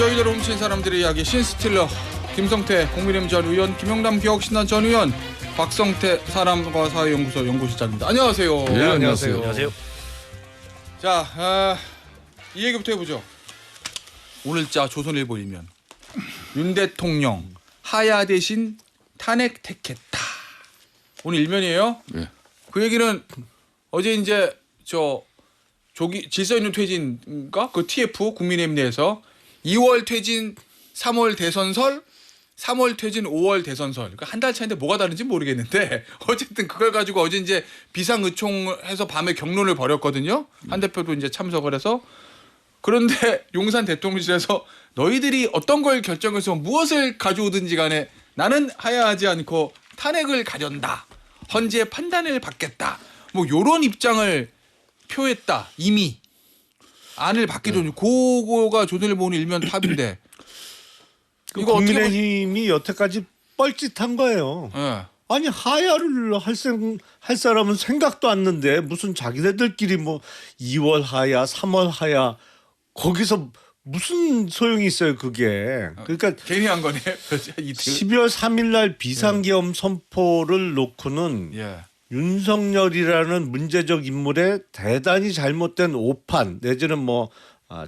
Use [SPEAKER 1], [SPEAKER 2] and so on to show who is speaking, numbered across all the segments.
[SPEAKER 1] 무더기를 훔친 사람들의 이야기 신스틸러 김성태 국민의힘 전 의원, 김용남 기억신당 전 의원, 박성태 사람과 사회연구소 연구실장입니다. 안녕하세요.
[SPEAKER 2] 네, 안녕하세요.
[SPEAKER 3] 안녕하세요.
[SPEAKER 1] 자, 이 얘기부터 해보죠. 오늘자 조선일보 일면 윤 대통령 하야 대신 탄핵 택했다. 오늘 일면이에요.
[SPEAKER 2] 네.
[SPEAKER 1] 그 얘기는 어제 이제 질서 있는 퇴진과 그 TF 국민의힘 내에서 2월 퇴진 3월 대선설, 3월 퇴진 5월 대선설. 그러니까 한 달 차인데 뭐가 다른지 모르겠는데 어쨌든 그걸 가지고 어제 이제 비상의총해서 밤에 격론을 벌였거든요. 한 대표도 이제 참석을 해서. 그런데 용산 대통령실에서 너희들이 어떤 걸 결정해서 무엇을 가져오든지 간에 나는 하야하지 않고 탄핵을 가련다. 헌재 판단을 받겠다. 뭐 요런 입장을 표했다. 이미 안을 받기도 전에 그거가 조선일보 오늘 일면 탑인데
[SPEAKER 3] 이거 국민의힘이 여태까지 뻘짓한 거예요.
[SPEAKER 1] 네.
[SPEAKER 3] 아니 하야를 할 사람은 생각도 않는데 무슨 자기네들끼리 뭐 2월 하야, 3월 하야 거기서 무슨 소용이 있어요 그게. 그러니까
[SPEAKER 1] 괜히 한 거네. 이틀.
[SPEAKER 3] 12월 3일 날 비상계엄 선포를 놓고는
[SPEAKER 1] 예.
[SPEAKER 3] 윤석열이라는 문제적 인물의 대단히 잘못된 오판 내지는 뭐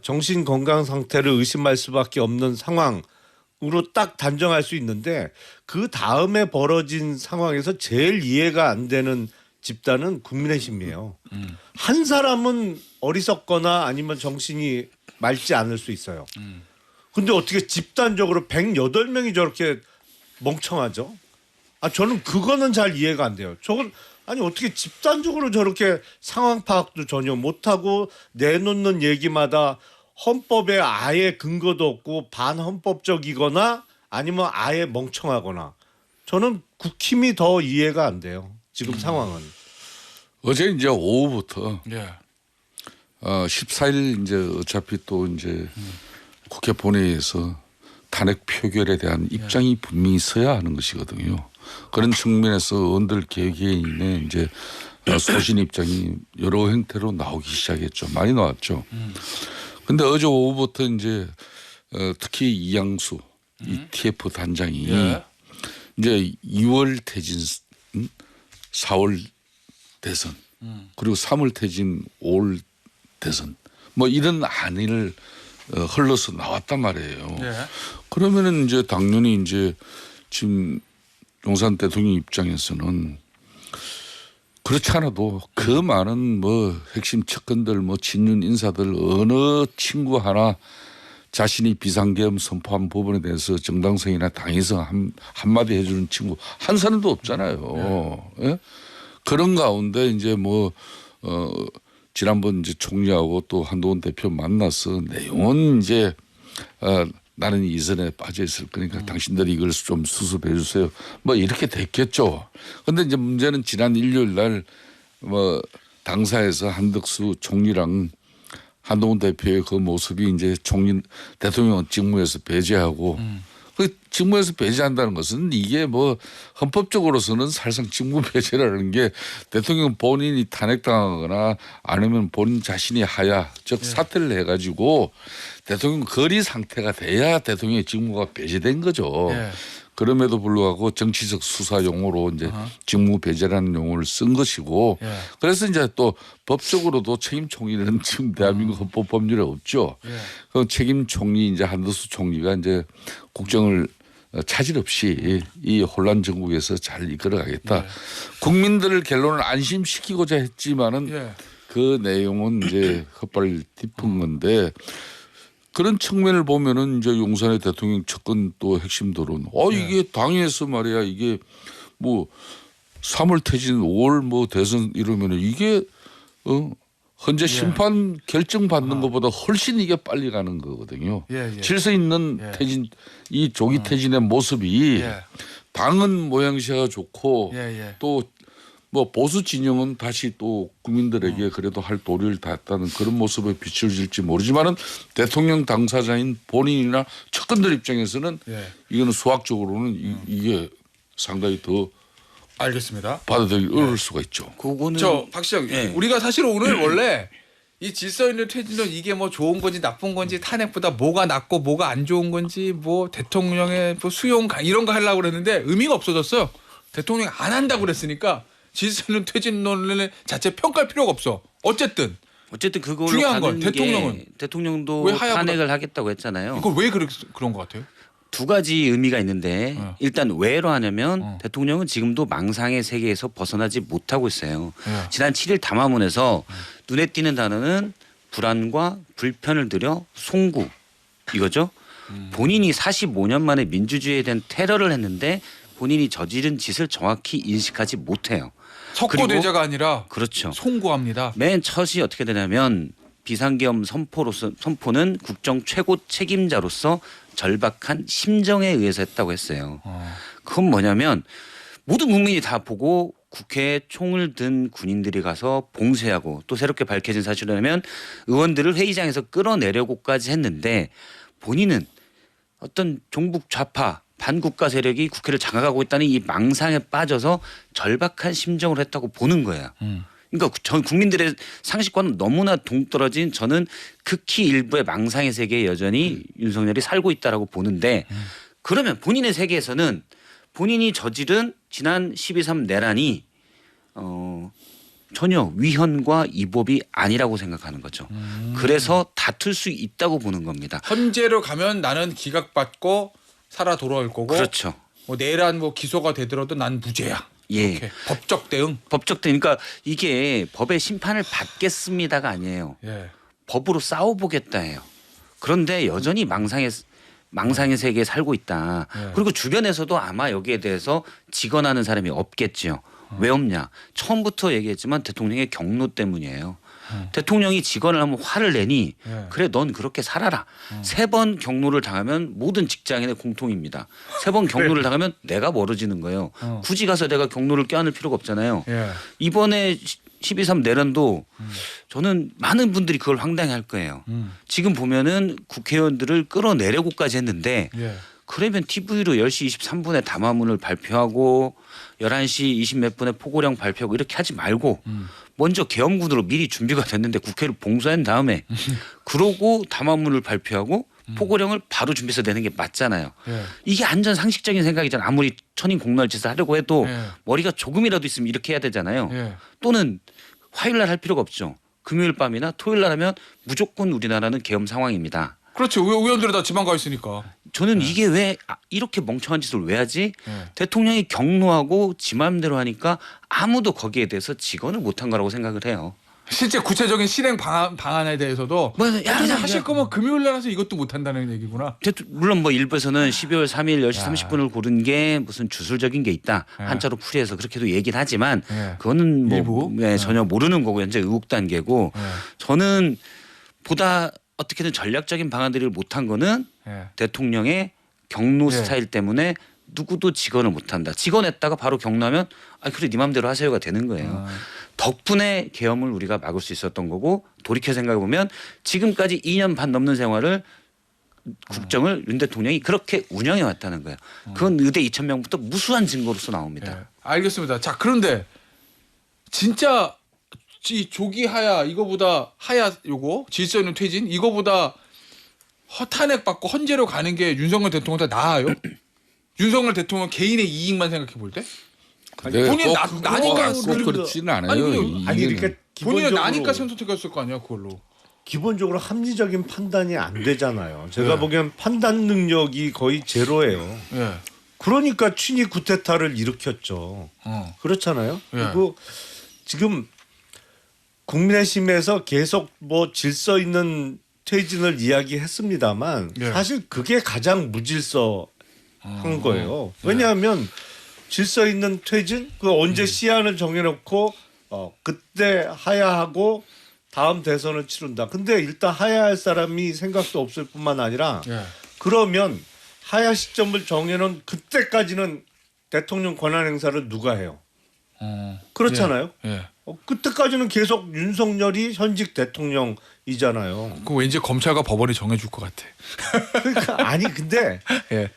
[SPEAKER 3] 정신 건강 상태를 의심할 수밖에 없는 상황으로 딱 단정할 수 있는데 그 다음에 벌어진 상황에서 제일 이해가 안 되는 집단은 국민의힘이에요. 한 사람은 어리석거나 아니면 정신이 맑지 않을 수 있어요. 근데 어떻게 집단적으로 108명이 저렇게 멍청하죠? 저는 그거는 잘 이해가 안 돼요. 저건 아니 어떻게 집단적으로 저렇게 상황 파악도 전혀 못하고 내놓는 얘기마다 헌법에 아예 근거도 없고 반헌법적이거나 아니면 아예 멍청하거나 저는 국힘이 더 이해가 안 돼요. 지금 상황은.
[SPEAKER 2] 어제 이제 오후부터
[SPEAKER 1] 예.
[SPEAKER 2] 14일 이제 어차피 또 이제 국회 본회의에서 탄핵 표결에 대한 입장이 분명히 서야 하는 것이거든요. 그런 측면에서 의원들 개개인의 이제 소신 입장이 여러 형태로 나오기 시작했죠. 많이 나왔죠. 근데 어제 오후부터 이제 특히 이양수 이 TF 단장이 이제 2월 퇴진, 4월 대선 그리고 3월 퇴진, 5월 대선 뭐 이런 안을 흘러서 나왔단 말이에요. 그러면은 이제 당연히 이제 지금 용산 대통령 입장에서는 그렇지 않아도 그 많은 뭐 핵심 측근들 뭐 친윤 인사들 어느 친구 하나 자신이 비상계엄 선포한 부분에 대해서 정당성이나 당위성 한마디 해주는 친구 한 사람도 없잖아요. 예? 그런 가운데 이제 뭐 지난번 이제 총리하고 또 한동훈 대표 만나서 내용은 이제 나는 이전에 빠져 있을 거니까 당신들이 이걸 좀 수습해 주세요. 뭐 이렇게 됐겠죠. 그런데 이제 문제는 지난 일요일 날 뭐 당사에서 한덕수 총리랑 한동훈 대표의 그 모습이 이제 대통령 직무에서 배제하고 그 직무에서 배제한다는 것은 이게 뭐 헌법적으로서는 사실상 직무 배제라는 게 대통령 본인이 탄핵당하거나 아니면 본인 자신이 하야 즉 사퇴를 해가지고 대통령 거리 상태가 돼야 대통령의 직무가 배제된 거죠. 그럼에도 불구하고 정치적 수사 용어로 이제 직무 배제라는 용어를 쓴 것이고 그래서 이제 또 법적으로도 책임 총리는 지금 대한민국 헌법 법률에 없죠. 그 책임 총리 이제 한덕수 총리가 이제 국정을 차질 없이 이 혼란 정국에서 잘 이끌어가겠다. 국민들을 결론을 안심시키고자 했지만은 그 내용은 이제 헛발 짚은 건데 그런 측면을 보면은 이제 용산의 대통령 측근 또 핵심들은 이게 당에서 말이야 이게 뭐 3월 퇴진 5월 뭐 대선 이러면은 이게 현재 심판 결정 받는 것보다 훨씬 이게 빨리 가는 거거든요. 질서 있는 퇴진 이 조기 퇴진의 모습이 당은 모양새가 좋고 또 뭐 보수 진영은 다시 또 국민들에게 그래도 할 도리를 다했다는 그런 모습에 비춰질지 모르지만은 대통령 당사자인 본인이나 측근들 입장에서는 이거는 수학적으로는 이게 상당히 더
[SPEAKER 1] 알겠습니다.
[SPEAKER 2] 받아들이기 어려울 수가 있죠.
[SPEAKER 1] 그거는 박 시장 우리가 사실 오늘 원래 이 질서 있는 퇴진론 이게 뭐 좋은 건지 나쁜 건지 탄핵보다 뭐가 낫고 뭐가 안 좋은 건지 뭐 대통령의 뭐 수용 이런 거 하려고 그랬는데 의미가 없어졌어요. 대통령이 안 한다고 그랬으니까 질서 있는 퇴진론을 자체 평가할 필요가 없어. 어쨌든
[SPEAKER 4] 그걸로
[SPEAKER 1] 중요한 건
[SPEAKER 4] 가는
[SPEAKER 1] 대통령은
[SPEAKER 4] 게 대통령도
[SPEAKER 1] 왜 하야보다-
[SPEAKER 4] 탄핵을 하겠다고 했잖아요.
[SPEAKER 1] 이걸 왜 그런 것 같아요?
[SPEAKER 4] 두 가지 의미가 있는데 일단 왜로 하냐면 대통령은 지금도 망상의 세계에서 벗어나지 못하고 있어요. 지난 7일 담화문에서 눈에 띄는 단어는 불안과 불편을 들여 송구 이거죠. 본인이 45년 만에 민주주의에 대한 테러를 했는데 본인이 저지른 짓을 정확히 인식하지 못해요.
[SPEAKER 1] 석고대자가 아니라
[SPEAKER 4] 그렇죠.
[SPEAKER 1] 송구합니다.
[SPEAKER 4] 맨 첫이 어떻게 되냐면 비상계엄 선포는 국정 최고 책임자로서 절박한 심정에 의해서 했다고 했어요. 그건 뭐냐면 모든 국민이 다 보고 국회에 총을 든 군인들이 가서 봉쇄하고 또 새롭게 밝혀진 사실이라면 의원들을 회의장에서 끌어내려고까지 했는데 본인은 어떤 종북 좌파 반국가 세력이 국회를 장악하고 있다는 이 망상에 빠져서 절박한 심정으로 했다고 보는 거예요. 그러니까 전 국민들의 상식과는 너무나 동떨어진 저는 극히 일부의 망상의 세계에 여전히 윤석열이 살고 있다라고 보는데 그러면 본인의 세계에서는 본인이 저지른 지난 12.3 내란이 전혀 위헌과 위법이 아니라고 생각하는 거죠. 그래서 다툴 수 있다고 보는 겁니다.
[SPEAKER 1] 헌재로 가면 나는 기각받고 살아 돌아올 거고
[SPEAKER 4] 그렇죠.
[SPEAKER 1] 뭐 내란 뭐 기소가 되더라도 난 무죄야.
[SPEAKER 4] 예.
[SPEAKER 1] 이렇게 법적 대응.
[SPEAKER 4] 법적 그러니까 이게 법의 심판을 받겠습니다가 아니에요.
[SPEAKER 1] 예.
[SPEAKER 4] 법으로 싸워보겠다예요. 그런데 여전히 망상의 세계에 살고 있다.
[SPEAKER 1] 네.
[SPEAKER 4] 그리고 주변에서도 아마 여기에 대해서 직언하는 사람이 없겠지요. 왜 없냐? 처음부터 얘기했지만 대통령의 경로 때문이에요. 대통령이 직언을 하면 화를 내니
[SPEAKER 1] 네.
[SPEAKER 4] 그래 넌 그렇게 살아라. 3번 경로를 당하면 모든 직장인의 공통입니다. 3번 경로를 당하면 내가 멀어지는 거예요. 굳이 가서 내가 경로를 껴안을 필요가 없잖아요.
[SPEAKER 1] 예.
[SPEAKER 4] 이번에 12.3 내란도 저는 많은 분들이 그걸 황당해할 거예요. 지금 보면은 국회의원들을 끌어내려고까지 했는데
[SPEAKER 1] 예.
[SPEAKER 4] 그러면 TV로 10시 23분에 담화문을 발표하고 11시 20 몇 분에 포고령 발표하고 이렇게 하지 말고 먼저 계엄군으로 미리 준비가 됐는데 국회를 봉쇄한 다음에 그러고 담화문을 발표하고 포고령을 바로 준비해서 내는 게 맞잖아요.
[SPEAKER 1] 예.
[SPEAKER 4] 이게 안전 상식적인 생각이잖아요. 아무리 천인 공날 짓을 하려고 해도
[SPEAKER 1] 예.
[SPEAKER 4] 머리가 조금이라도 있으면 이렇게 해야 되잖아요.
[SPEAKER 1] 예.
[SPEAKER 4] 또는 화요일 날 할 필요가 없죠. 금요일 밤이나 토요일 날 하면 무조건 우리나라는 계엄 상황입니다.
[SPEAKER 1] 그렇죠. 의원들이 다 지방 가 있으니까.
[SPEAKER 4] 저는 이게 왜 이렇게 멍청한 짓을 왜 하지?
[SPEAKER 1] 예.
[SPEAKER 4] 대통령이 경로하고 지 마음대로 하니까 아무도 거기에 대해서 직언을 못한 거라고 생각을 해요.
[SPEAKER 1] 실제 구체적인 실행 방안에 대해서도 하실 거면 금요일 날 해서 이것도 못 한다는 얘기구나.
[SPEAKER 4] 물론 뭐 일부에서는 12월 3일 10시 30분을 고른 게 무슨 주술적인 게 있다. 한자로 풀이해서 그렇게도 얘기를 하지만 그거는 뭐
[SPEAKER 1] 일부?
[SPEAKER 4] 전혀 모르는 거고 현재 의혹 단계고
[SPEAKER 1] 예.
[SPEAKER 4] 저는 보다 어떻게든 전략적인 방안들을 못한 거는
[SPEAKER 1] 예.
[SPEAKER 4] 대통령의 경로
[SPEAKER 1] 예.
[SPEAKER 4] 스타일 때문에 누구도 직언을 못한다. 직언했다가 바로 경로하면 아 그래 네 맘대로 하세요가 되는 거예요. 덕분에 계엄을 우리가 막을 수 있었던 거고 돌이켜 생각해 보면 지금까지 2년 반 넘는 생활을 국정을 윤 대통령이 그렇게 운영해 왔다는 거예요. 그건 의대 2,000명부터 무수한 증거로서 나옵니다.
[SPEAKER 1] 예. 알겠습니다. 자 그런데 진짜 이 조기 하야 이거보다 하야 요거 질서 있는 퇴진 이거보다 탄핵 받고 헌재로 가는 게 윤석열 대통령보다 나아요? 윤석열 대통령 개인의 이익만 생각해 볼 때?
[SPEAKER 2] 근데
[SPEAKER 1] 본인은
[SPEAKER 2] 꼭
[SPEAKER 1] 나니까
[SPEAKER 2] 그렇지는 않아요.
[SPEAKER 1] 아니,
[SPEAKER 3] 그러니까
[SPEAKER 1] 본인은
[SPEAKER 3] 기본적으로
[SPEAKER 1] 나니까 선택했을 거 아니야 그걸로.
[SPEAKER 3] 기본적으로 합리적인 판단이 안 되잖아요. 제가
[SPEAKER 1] 네.
[SPEAKER 3] 보기엔 판단 능력이 거의 제로예요.
[SPEAKER 1] 예.
[SPEAKER 3] 그러니까 친위 쿠데타를 일으켰죠. 그렇잖아요.
[SPEAKER 1] 예.
[SPEAKER 3] 그리고 지금 국민의힘에서 계속 뭐 질서 있는 퇴진을 이야기했습니다만
[SPEAKER 1] 예.
[SPEAKER 3] 사실 그게 가장 무질서한 거예요. 왜냐하면 질서 있는 퇴진 그 언제 시한을 정해놓고 그때 하야하고 다음 대선을 치른다. 근데 일단 하야할 사람이 생각도 없을 뿐만 아니라
[SPEAKER 1] 예.
[SPEAKER 3] 그러면 하야 시점을 정해놓은 그때까지는 대통령 권한 행사를 누가 해요? 그렇잖아요.
[SPEAKER 1] 예.
[SPEAKER 3] 그때까지는 계속 윤석열이 현직 대통령이잖아요.
[SPEAKER 1] 그 왠지 검찰과 법원이 정해줄 것 같아.
[SPEAKER 3] 그러니까 아니 근데
[SPEAKER 1] 예.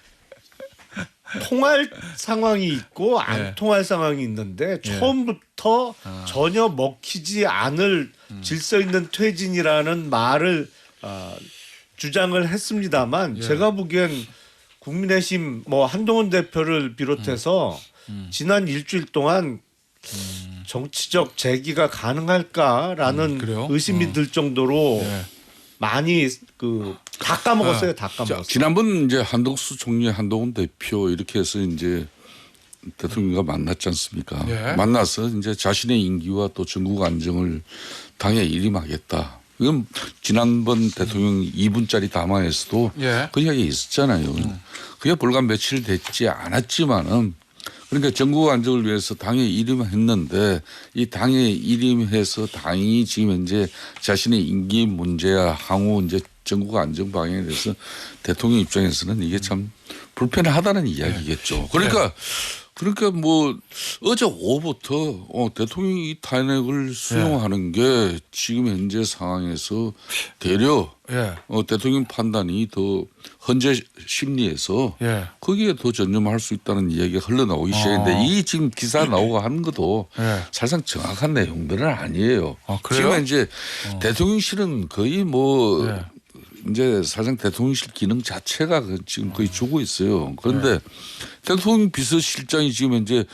[SPEAKER 3] 통할 상황이 있고 안
[SPEAKER 1] 네.
[SPEAKER 3] 통할 상황이 있는데 처음부터 전혀 먹히지 않을 질서 있는 퇴진이라는 말을 주장을 했습니다만
[SPEAKER 1] 예.
[SPEAKER 3] 제가 보기엔 국민의힘 뭐 한동훈 대표를 비롯해서 지난 일주일 동안 정치적 재기가 가능할까라는
[SPEAKER 1] 그래요?
[SPEAKER 3] 의심이 들 정도로
[SPEAKER 1] 예.
[SPEAKER 3] 많이 다 까먹었어요. 다 까먹었어요.
[SPEAKER 2] 지난번 이제 한덕수 총리, 한동훈 대표 이렇게 해서 이제 대통령과 만났지 않습니까?
[SPEAKER 1] 예.
[SPEAKER 2] 만나서 이제 자신의 임기와 또 전국 안정을 당에 일임하겠다. 이건 지난번 대통령 2분짜리 담화에서도
[SPEAKER 1] 예.
[SPEAKER 2] 그 이야기 있었잖아요. 그게 불과 며칠 됐지 않았지만은 그러니까 전국 안정을 위해서 당에 일임했는데 이 당에 일임해서 당이 지금 현재 자신의 임기 문제야 향후 이제 전국 안정 방향에 대해서 대통령 입장에서는 이게 참 불편하다는 이야기겠죠. 그러니까 뭐 어제 오후부터 대통령이 이 탄핵을 수용하는 게 지금 현재 상황에서 되려
[SPEAKER 1] 예.
[SPEAKER 2] 대통령 판단이 더 헌재 심리에서
[SPEAKER 1] 예.
[SPEAKER 2] 거기에 더 전념할 수 있다는 이야기가 흘러나오기 시작했는데 이 지금 기사 나오고 하는 것도
[SPEAKER 1] 예.
[SPEAKER 2] 사실상 정확한 내용들은 아니에요.
[SPEAKER 1] 그래요?
[SPEAKER 2] 지금 이제 대통령실은 거의 뭐
[SPEAKER 1] 예.
[SPEAKER 2] 이제 사실상 대통령실 기능 자체가 지금 거의 죽어 있어요. 그런데 대통령 비서실장이 지금 현재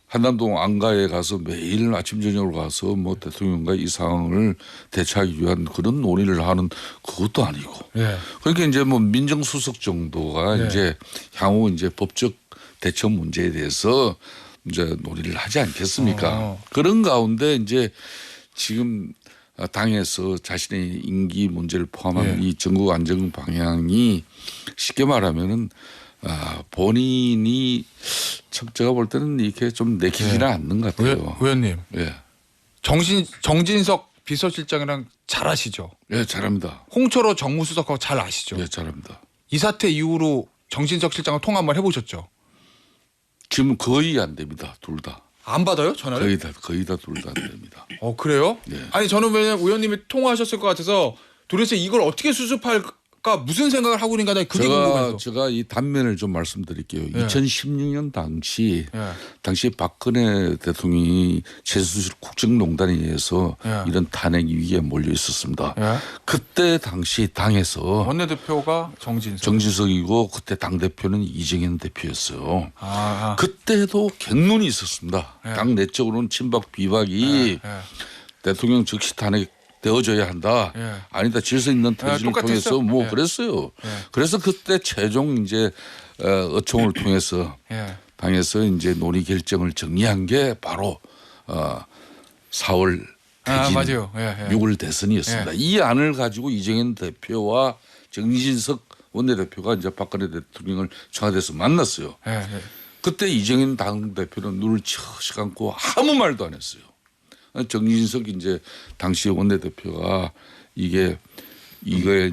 [SPEAKER 2] 한남동 안가에 가서 매일 아침 저녁으로 가서 뭐 대통령과 이 상황을 대처하기 위한 그런 논의를 하는 그것도 아니고.
[SPEAKER 1] 예.
[SPEAKER 2] 그러니까 이제 뭐 민정수석 정도가
[SPEAKER 1] 예.
[SPEAKER 2] 이제 향후 이제 법적 대처 문제에 대해서 이제 논의를 하지 않겠습니까? 그런 가운데 이제 지금 당에서 자신의 임기 문제를 포함한 이 전국 안정 방향이 쉽게 말하면은 본인이 참 제가 볼 때는 이렇게 좀 내키지는 않는 것 같아요.
[SPEAKER 1] 의원님.
[SPEAKER 2] 예,
[SPEAKER 1] 정진석 비서실장이랑 잘 아시죠?
[SPEAKER 2] 예, 잘합니다.
[SPEAKER 1] 홍철호 정무수석하고 잘 아시죠?
[SPEAKER 2] 예, 잘합니다.
[SPEAKER 1] 이 사태 이후로 정진석 실장과 통화 한번 해보셨죠?
[SPEAKER 2] 지금 거의 안 됩니다. 둘 다.
[SPEAKER 1] 안 받아요 전화를?
[SPEAKER 2] 거의 다 둘 다 안 됩니다.
[SPEAKER 1] 그래요?
[SPEAKER 2] 네.
[SPEAKER 1] 아니 저는 왜냐면 의원님이 통화하셨을 것 같아서 도대체 이걸 어떻게 수습할까 무슨 생각을 하고 있는가 그게 궁금해서.
[SPEAKER 2] 제가 이 단면을 좀 말씀드릴게요.
[SPEAKER 1] 예.
[SPEAKER 2] 2016년 당시
[SPEAKER 1] 예.
[SPEAKER 2] 박근혜 대통령이 최순실 국정농단에 의해서
[SPEAKER 1] 예.
[SPEAKER 2] 이런 탄핵 위기에 몰려 있었습니다.
[SPEAKER 1] 예.
[SPEAKER 2] 그때 당시 당에서
[SPEAKER 1] 원내대표가
[SPEAKER 2] 정진석이고 그때 당 대표는 이정현 대표였어요.
[SPEAKER 1] 아.
[SPEAKER 2] 그때도 갱론이 있었습니다.
[SPEAKER 1] 예.
[SPEAKER 2] 당 내적으로는 친박 비박이
[SPEAKER 1] 예.
[SPEAKER 2] 대통령 즉시 탄핵 되어져야 한다.
[SPEAKER 1] 예.
[SPEAKER 2] 아니다. 질서 있는 퇴진을
[SPEAKER 1] 똑같았어?
[SPEAKER 2] 통해서 뭐
[SPEAKER 1] 예.
[SPEAKER 2] 그랬어요.
[SPEAKER 1] 예.
[SPEAKER 2] 그래서 그때 최종 이제 의총을 통해서
[SPEAKER 1] 예.
[SPEAKER 2] 당에서 이제 논의 결정을 정리한 게 바로 4월 퇴진
[SPEAKER 1] 맞아요. 예.
[SPEAKER 2] 6월 대선이었습니다. 이 안을 가지고 이정현 대표와 정진석 원내대표가 이제 박근혜 대통령을 청와대에서 만났어요.
[SPEAKER 1] 예.
[SPEAKER 2] 그때 이정현 당대표는 눈을 쳐시 감고 아무 말도 안 했어요. 정진석 이제 당시 원내대표가 이거에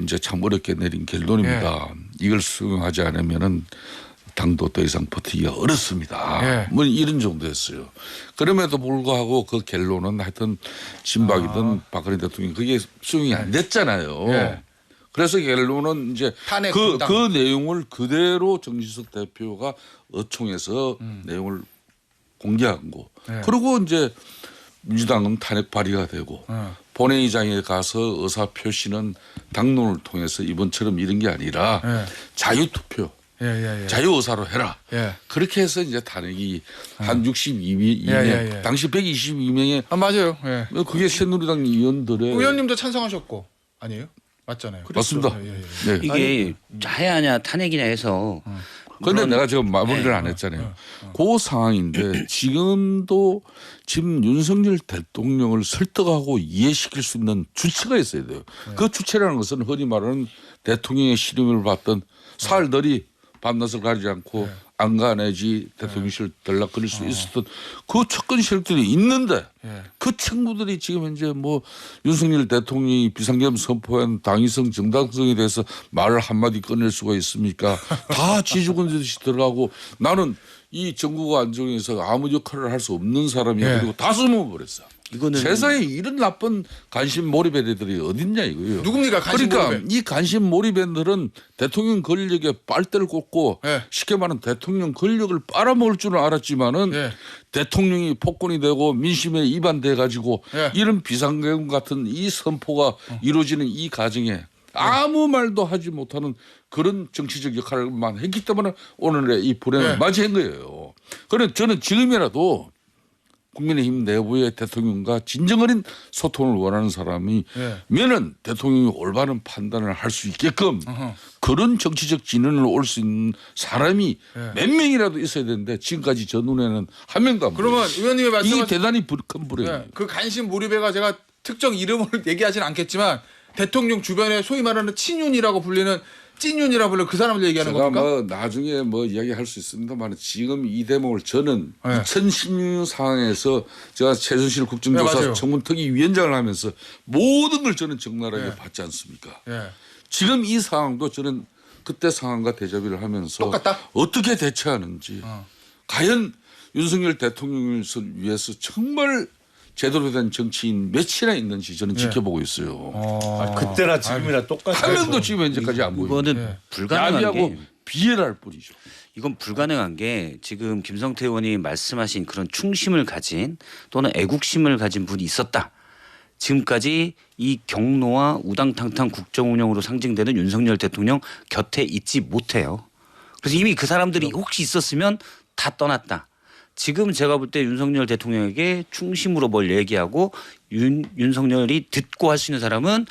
[SPEAKER 2] 이제 참 어렵게 내린 결론입니다. 이걸 수용하지 않으면은 당도 더 이상 버티기가 어렵습니다. 뭐 이런 정도였어요. 그럼에도 불구하고 그 결론은 하여튼 친박이든 박근혜 대통령이 그게 수용이 안 됐잖아요. 그래서 결론은 이제 그 내용을 그대로 정진석 대표가 의총에서 내용을 공개한 거. 그리고 이제 민주당은 탄핵 발의가 되고 본회의장에 가서 의사 표시는 당론을 통해서 이번처럼 이런 게 아니라 자유투표, 자유의사로 해라. 그렇게 해서 이제 탄핵이 한 62명, 당시 122명의
[SPEAKER 1] 맞아요.
[SPEAKER 2] 그게 새누리당 의원들의
[SPEAKER 1] 의원님도 찬성하셨고 아니에요? 맞잖아요.
[SPEAKER 2] 맞습니다.
[SPEAKER 1] 네.
[SPEAKER 4] 이게 자해하냐 탄핵이냐 해서
[SPEAKER 2] 그런데 내가 지금 마무리를 안 했잖아요. 그 상황인데 지금도 지금 윤석열 대통령을 설득하고 이해시킬 수 있는 주체가 있어야 돼요. 그 주체라는 것은 흔히 말하는 대통령의 신임을 받던 사흘들이 밤낮을 가리지 않고 안간해지 대통령실 들락거릴 수 있었던 그 척근 세력들이 있는데 그 친구들이 지금 현재 뭐 윤석열 대통령이 비상계엄 선포한 당위성 정당성에 대해서 말을 한마디 꺼낼 수가 있습니까? 다 지죽은 듯이 들어가고 나는 이 정부가 안정해서 아무 역할을 할 수 없는 사람이
[SPEAKER 1] 예.
[SPEAKER 2] 그리고 다 숨어버렸어.
[SPEAKER 4] 이거는
[SPEAKER 2] 세상에 이런 나쁜 관심 몰입 애들이 어딨냐 이거예요.
[SPEAKER 1] 누굽니까 관심
[SPEAKER 2] 그러니까
[SPEAKER 1] 몰입에?
[SPEAKER 2] 이 관심 몰입 애들은 대통령 권력에 빨대를 꽂고
[SPEAKER 1] 예.
[SPEAKER 2] 쉽게 말하면 대통령 권력을 빨아먹을 줄은 알았지만은
[SPEAKER 1] 예.
[SPEAKER 2] 대통령이 폭군이 되고 민심에 위반돼 가지고
[SPEAKER 1] 예.
[SPEAKER 2] 이런 비상계엄 같은 이 선포가 이루어지는 이 과정에 아무 말도 하지 못하는 그런 정치적 역할만 했기 때문에 오늘의 이 불행을
[SPEAKER 1] 예.
[SPEAKER 2] 맞이한 거예요. 그래 저는 지금이라도 국민의힘 내부의 대통령과 진정 어린 소통을 원하는 사람이
[SPEAKER 1] 예.
[SPEAKER 2] 면은 대통령이 올바른 판단을 할 수 있게끔
[SPEAKER 1] 어허.
[SPEAKER 2] 그런 정치적 진언을 올 수 있는 사람이
[SPEAKER 1] 예.
[SPEAKER 2] 몇 명이라도 있어야 되는데 지금까지 저 눈에는 한 명도 안 보여요.
[SPEAKER 1] 그러면 의원님의
[SPEAKER 2] 이게
[SPEAKER 1] 말씀은
[SPEAKER 2] 대단히 큰 불행이에요.
[SPEAKER 1] 예, 그 관심 몰입회가 제가 특정 이름을 얘기하지는 않겠지만 대통령 주변에 소위 말하는 친윤이라고 불리는 찐윤이라고 불리는 그 사람들 얘기하는
[SPEAKER 2] 제가
[SPEAKER 1] 겁니까?
[SPEAKER 2] 뭐 나중에 뭐 이야기할 수 있습니다만 지금 이 대목을 저는
[SPEAKER 1] 네.
[SPEAKER 2] 2016년 상황에서 제가 최순실
[SPEAKER 1] 네,
[SPEAKER 2] 국정조사
[SPEAKER 1] 맞아요.
[SPEAKER 2] 청문특위 위원장을 하면서 모든 걸 저는 적나라하게
[SPEAKER 1] 네.
[SPEAKER 2] 봤지 않습니까?
[SPEAKER 1] 예.
[SPEAKER 2] 지금 이 상황도 저는 그때 상황과 대조비를 하면서
[SPEAKER 1] 똑같다?
[SPEAKER 2] 어떻게 대처하는지 과연 윤석열 대통령을 위해서 정말 제대로 된 정치인 몇이나 있는지 저는 지켜보고 있어요.
[SPEAKER 3] 그때나 지금이나 똑같아요.
[SPEAKER 2] 한 명도 지금 현재까지 안 보여요.
[SPEAKER 4] 이거는
[SPEAKER 1] 예.
[SPEAKER 4] 불가능한
[SPEAKER 2] 야비하고
[SPEAKER 4] 게
[SPEAKER 2] 비열할 뿐이죠.
[SPEAKER 4] 이건 불가능한 게 지금 김성태 의원이 말씀하신 그런 충심을 가진 또는 애국심을 가진 분이 있었다. 지금까지 이 경로와 우당탕탕 국정 운영으로 상징되는 윤석열 대통령 곁에 있지 못해요. 그래서 이미 그 사람들이 혹시 있었으면 다 떠났다. 지금 제가 볼 때 윤석열 대통령에게 충심으로 뭘 얘기하고 윤석열이 듣고 할 수 있는 사람은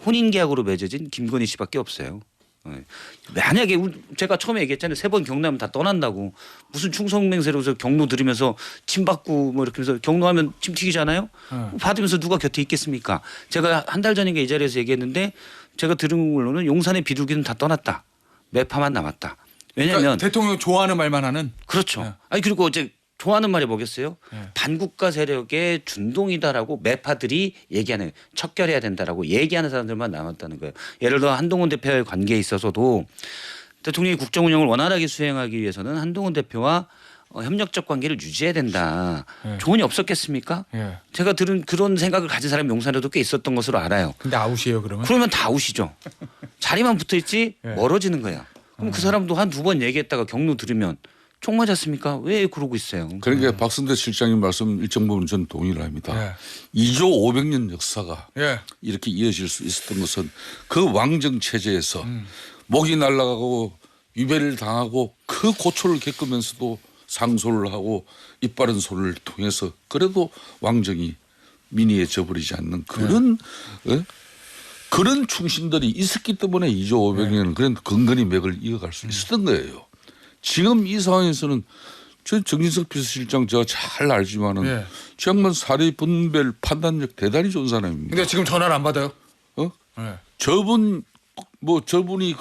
[SPEAKER 4] 혼인계약으로 맺어진 김건희 씨밖에 없어요. 네. 만약에 제가 처음에 얘기했잖아요. 3번 경로하면 다 떠난다고. 무슨 충성맹세로서 경로 들으면서 침 받고 뭐 이렇게 해서 경로하면 침 튀기잖아요. 받으면서 누가 곁에 있겠습니까? 제가 한 달 전인가 이 자리에서 얘기했는데 제가 들은 걸로는 용산의 비둘기는 다 떠났다. 매파만 남았다. 왜냐하면
[SPEAKER 1] 그러니까 대통령 좋아하는 말만 하는.
[SPEAKER 4] 그렇죠.
[SPEAKER 1] 네.
[SPEAKER 4] 아니 그리고 어제 좋아하는 말이 뭐겠어요?
[SPEAKER 1] 네.
[SPEAKER 4] 반국가 세력의 준동이다라고 매파들이 얘기하는 척결해야 된다라고 얘기하는 사람들만 남았다는 거예요. 예를 들어 한동훈 대표의 관계에 있어서도 대통령이 국정 운영을 원활하게 수행하기 위해서는 한동훈 대표와 협력적 관계를 유지해야 된다.
[SPEAKER 1] 네.
[SPEAKER 4] 조언이 없었겠습니까?
[SPEAKER 1] 예.
[SPEAKER 4] 제가 들은 그런 생각을 가진 사람이 용산에도 꽤 있었던 것으로 알아요.
[SPEAKER 1] 근데 아웃이에요 그러면?
[SPEAKER 4] 그러면 다 아웃이죠. 자리만 붙어 있지
[SPEAKER 1] 예.
[SPEAKER 4] 멀어지는 거야. 그럼 그 사람도 한 2번 얘기했다가 경로 들으면 총 맞았습니까? 왜 그러고 있어요?
[SPEAKER 2] 그러니까 박선대 실장님 말씀 일정 부분 저는 동의를 합니다.
[SPEAKER 1] 예.
[SPEAKER 2] 2조 500년 역사가
[SPEAKER 1] 예.
[SPEAKER 2] 이렇게 이어질 수 있었던 것은 그 왕정 체제에서 목이 날아가고 유배를 당하고 그 고초를 겪으면서도 상소를 하고 이빠른 소를 통해서 그래도 왕정이 민의에 져버리지 않는 그런 그런 충신들이 있었기 때문에 2조 500년은 그런 근근히 맥을 이어갈 수 있었던 거예요. 지금 이 상황에서는 저 정진석 비서실장 제가 잘 알지만은
[SPEAKER 1] 예.
[SPEAKER 2] 저 양반 사례 분별 판단력 대단히 좋은 사람입니다.
[SPEAKER 1] 근데 지금 전화를 안 받아요?
[SPEAKER 2] 어?
[SPEAKER 1] 예.
[SPEAKER 2] 저분이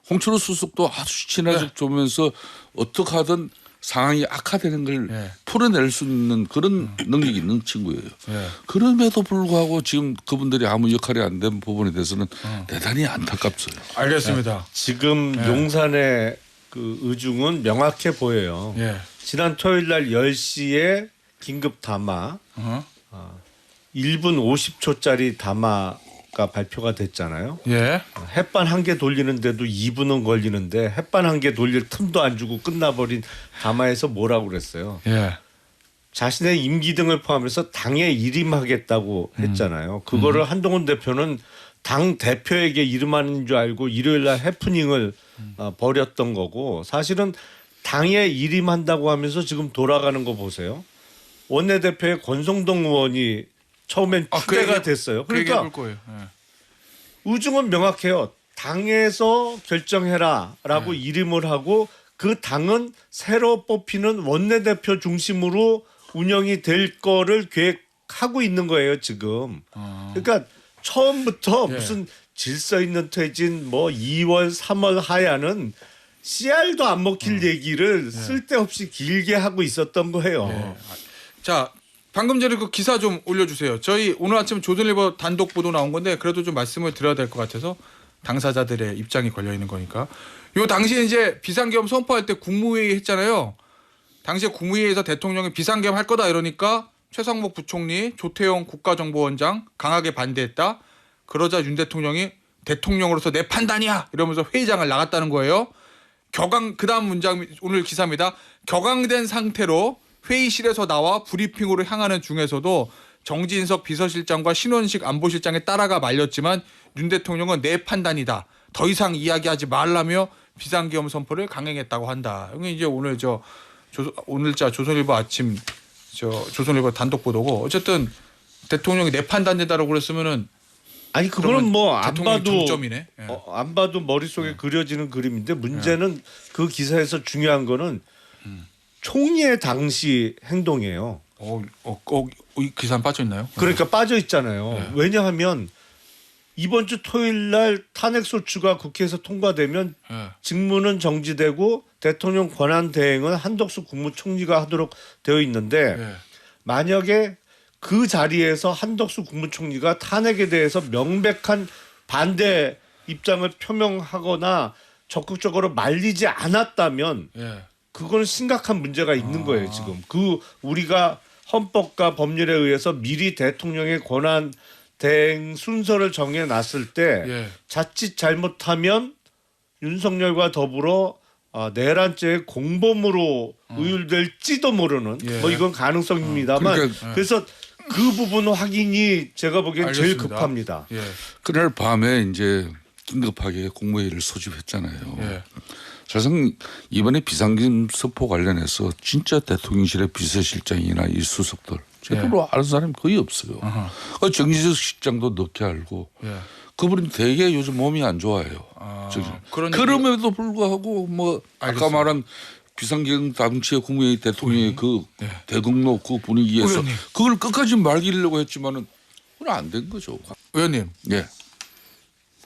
[SPEAKER 2] 홍철호 수석도 아주 친하게 보면서 어떻게 하든 상황이 악화되는 걸
[SPEAKER 1] 예.
[SPEAKER 2] 풀어낼 수 있는 그런 능력이 있는 친구예요.
[SPEAKER 1] 예.
[SPEAKER 2] 그럼에도 불구하고 지금 그분들이 아무 역할이 안 된 부분에 대해서는 대단히 안타깝어요.
[SPEAKER 1] 알겠습니다.
[SPEAKER 3] 지금 용산의 그 의중은 명확해 보여요.
[SPEAKER 1] 예.
[SPEAKER 3] 지난 토요일 날 10시에 긴급 담화
[SPEAKER 1] 어허.
[SPEAKER 3] 1분 50초짜리 담화가 발표가 됐잖아요.
[SPEAKER 1] 예.
[SPEAKER 3] 햇반 한 개 돌리는데도 2분은 걸리는데 햇반 한 개 돌릴 틈도 안 주고 끝나버린 담화에서 뭐라고 그랬어요.
[SPEAKER 1] 예.
[SPEAKER 3] 자신의 임기 등을 포함해서 당에 일임하겠다고 했잖아요. 그거를 한동훈 대표는 당 대표에게 이름하는 줄 알고 일요일 날 해프닝을 벌였던 거고 사실은 당에 일임한다고 하면서 지금 돌아가는 거 보세요. 원내대표의 권성동 의원이 처음엔 추대가 됐어요.
[SPEAKER 1] 그 얘기 해볼
[SPEAKER 3] 그러니까
[SPEAKER 1] 거예요. 예.
[SPEAKER 3] 의중은 명확해요. 당에서 결정해라라고 이름을 하고 그 당은 새로 뽑히는 원내대표 중심으로 운영이 될 거를 계획하고 있는 거예요 지금. 그러니까 처음부터
[SPEAKER 1] 예.
[SPEAKER 3] 무슨 질서 있는 퇴진 뭐 2월 3월 하야는 씨알도 안 먹힐 얘기를 쓸데없이 길게 하고 있었던 거예요.
[SPEAKER 1] 자, 방금 전에 그 기사 좀 올려주세요. 저희 오늘 아침 조선일보 단독 보도 나온 건데 그래도 좀 말씀을 드려야 될 것 같아서 당사자들의 입장이 걸려 있는 거니까. 요 당시에 이제 비상계엄 선포할 때 국무회의 했잖아요. 당시에 국무회의에서 대통령이 비상계엄 할 거다 이러니까 최상목 부총리, 조태용 국가정보원장 강하게 반대했다. 그러자 윤 대통령이 대통령으로서 내 판단이야 이러면서 회의장을 나갔다는 거예요. 그다음 문장 오늘 기사입니다. 격앙된 상태로 회의실에서 나와 브리핑으로 향하는 중에서도 정진석 비서실장과 신원식 안보실장에 따라가 말렸지만 윤 대통령은 내 판단이다. 더 이상 이야기하지 말라며 비상계엄 선포를 강행했다고 한다. 이게 이제 오늘 오늘자 조선일보 아침 조선일보 단독 보도고 어쨌든 대통령이 내 판단이다라고 그랬으면은
[SPEAKER 3] 아니 그거는 뭐 안
[SPEAKER 1] 대통령이
[SPEAKER 3] 봐도
[SPEAKER 1] 정점이네. 예.
[SPEAKER 3] 안 봐도 머릿속에 그려지는 그림인데 문제는 그 기사에서 중요한 거는 총리의 당시 행동이에요.
[SPEAKER 1] 이 기사는 빠져 있나요?
[SPEAKER 3] 그러니까 빠져 있잖아요.
[SPEAKER 1] 네.
[SPEAKER 3] 왜냐하면 이번 주 토요일 날 탄핵 소추가 국회에서 통과되면
[SPEAKER 1] 예.
[SPEAKER 3] 직무는 정지되고 대통령 권한 대행은 한덕수 국무총리가 하도록 되어 있는데
[SPEAKER 1] 예.
[SPEAKER 3] 만약에 그 자리에서 한덕수 국무총리가 탄핵에 대해서 명백한 반대 입장을 표명하거나 적극적으로 말리지 않았다면
[SPEAKER 1] 예.
[SPEAKER 3] 그거는 심각한 문제가 있는 거예요. 지금 그 우리가 헌법과 법률에 의해서 미리 대통령의 권한 대행 순서를 정해놨을 때
[SPEAKER 1] 예.
[SPEAKER 3] 자칫 잘못하면 윤석열과 더불어 내란죄의 공범으로 의율될지도 모르는
[SPEAKER 1] 예.
[SPEAKER 3] 뭐 이건 가능성입니다만
[SPEAKER 2] 그러니까,
[SPEAKER 3] 그래서 그 부분 확인이 제가 보기엔 제일
[SPEAKER 1] 알겠습니다.
[SPEAKER 3] 급합니다.
[SPEAKER 1] 예.
[SPEAKER 2] 그날 밤에 이제 긴급하게 국무회의를 소집했잖아요.
[SPEAKER 1] 예.
[SPEAKER 2] 사실상 이번에 비상계엄 선포 관련해서 진짜 대통령실의 비서실장이나 이 수석들 제대로 아는 사람이 거의 없어요. 정진석 실장도 늦게 알고
[SPEAKER 1] 예.
[SPEAKER 2] 그분이 되게 요즘 몸이 안 좋아요. 그럼에도 불구하고 뭐 아까
[SPEAKER 1] 알겠습니다.
[SPEAKER 2] 말한 비상계엄 당시에 국무회의 대통령의 그
[SPEAKER 1] 네.
[SPEAKER 2] 대국로 그 분위기에서
[SPEAKER 1] 의원님.
[SPEAKER 2] 그걸 끝까지 말리려고 했지만은 그건 안 된 거죠.
[SPEAKER 1] 의원님,
[SPEAKER 2] 예.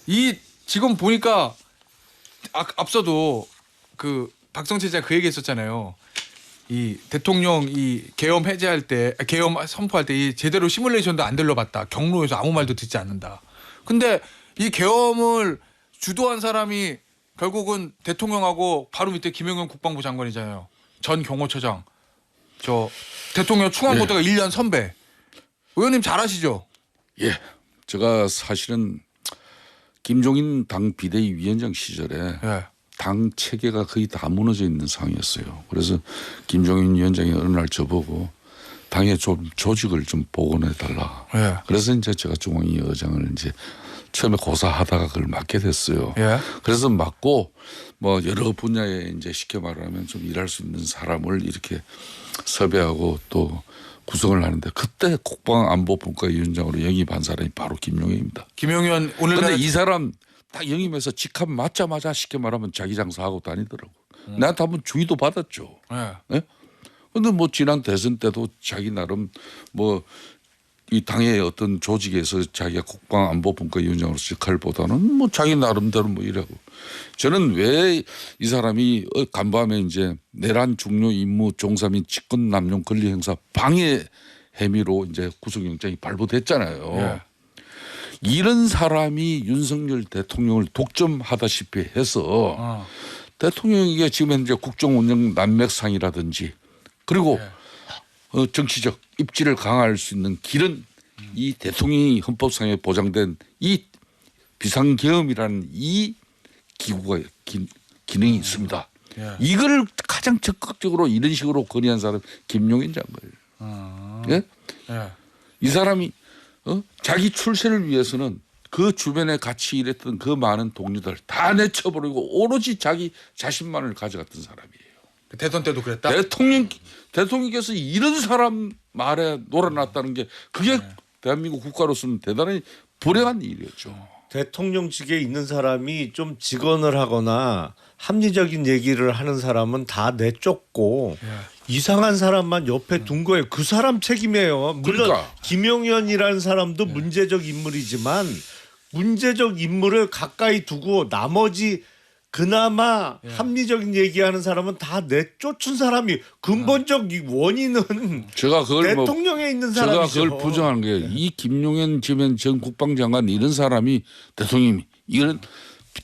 [SPEAKER 1] 이 지금 보니까 앞서도 그 박성철 기자 그 얘기했었잖아요. 이 대통령 이 계엄 해제할 때 계엄 선포할 때 이 제대로 시뮬레이션도 안 들러봤다. 경로에서 아무 말도 듣지 않는다. 근데 이 계엄을 주도한 사람이 결국은 대통령하고 바로 밑에 김영현 국방부 장관이잖아요. 전 경호처장. 대통령 충암고대가 1년 선배. 의원님 잘 아시죠?
[SPEAKER 2] 예. 제가 사실은 김종인 당 비대위 위원장 시절에
[SPEAKER 1] 예.
[SPEAKER 2] 당 체계가 거의 다 무너져 있는 상황이었어요. 그래서 김종인 위원장이 어느 날 저보고 당의 조직을 좀 복원해 달라.
[SPEAKER 1] 예.
[SPEAKER 2] 그래서 이제 제가 중앙위 의장을 이제 처음에 고사하다가 그걸 맡게 됐어요.
[SPEAKER 1] 예.
[SPEAKER 2] 그래서 맡고 뭐 여러 분야에 이제 쉽게 말하면 좀 일할 수 있는 사람을 이렇게 섭외하고 또 구성을 하는데 그때 국방안보분과위원장으로 영입한 사람이 바로 김용현입니다.
[SPEAKER 1] 김영현 오늘
[SPEAKER 2] 그런데 이 사람 딱 영입해서 직함 맞자마자 쉽게 말하면 자기 장사하고 다니더라고. 나한테 한번 주의도 받았죠.
[SPEAKER 1] 예.
[SPEAKER 2] 그런데 뭐 지난 대선 때도 자기 나름 뭐 이 당의 어떤 조직에서 자기가 국방안보분과위원장으로서 역할보다는 뭐 자기 나름대로 뭐 이러고 저는 왜 이 사람이 간밤에 이제 내란 중요 임무 종사 및 직권 남용 권리 행사 방해 혐의로 이제 구속영장이 발부됐잖아요.
[SPEAKER 1] 예.
[SPEAKER 2] 이런 사람이 윤석열 대통령을 독점하다시피 해서 대통령에게 지금 현재 국정운영 난맥상이라든지 그리고 정치적 입지를 강화할 수 있는 길은 이 대통령이 헌법상에 보장된 이 비상계엄이라는 이 기구가 기능이 있습니다.
[SPEAKER 1] 예.
[SPEAKER 2] 이걸 가장 적극적으로 이런 식으로 건의한 사람 김용현 장관이에요. 예?
[SPEAKER 1] 예.
[SPEAKER 2] 이 사람이 자기 출세를 위해서는 그 주변에 같이 일했던 그 많은 동료들 다 내쳐버리고 오로지 자기 자신만을 가져갔던 사람이에요.
[SPEAKER 1] 대선 때도 그랬다.
[SPEAKER 2] 대통령께서 이런 사람 말에 놀아놨다는 게 그게 대한민국 국가로서는 대단히 불행한 일이었죠.
[SPEAKER 3] 대통령직에 있는 사람이 좀 직언을 하거나 합리적인 얘기를 하는 사람은 다 내쫓고 이상한 사람만 옆에 둔 거예요. 그 사람 책임이에요. 물론
[SPEAKER 2] 그러니까.
[SPEAKER 3] 김용현이라는 사람도 문제적 인물이지만 문제적 인물을 가까이 두고 나머지 그나마 합리적인 얘기하는 사람은 다 내쫓은 사람이 근본적 원인은
[SPEAKER 2] 제가 그걸
[SPEAKER 3] 대통령에 있는
[SPEAKER 2] 제가
[SPEAKER 3] 사람이죠.
[SPEAKER 2] 그걸 부정하는 게 이 김용현 전 국방장관 이런 사람이 대통령이 이런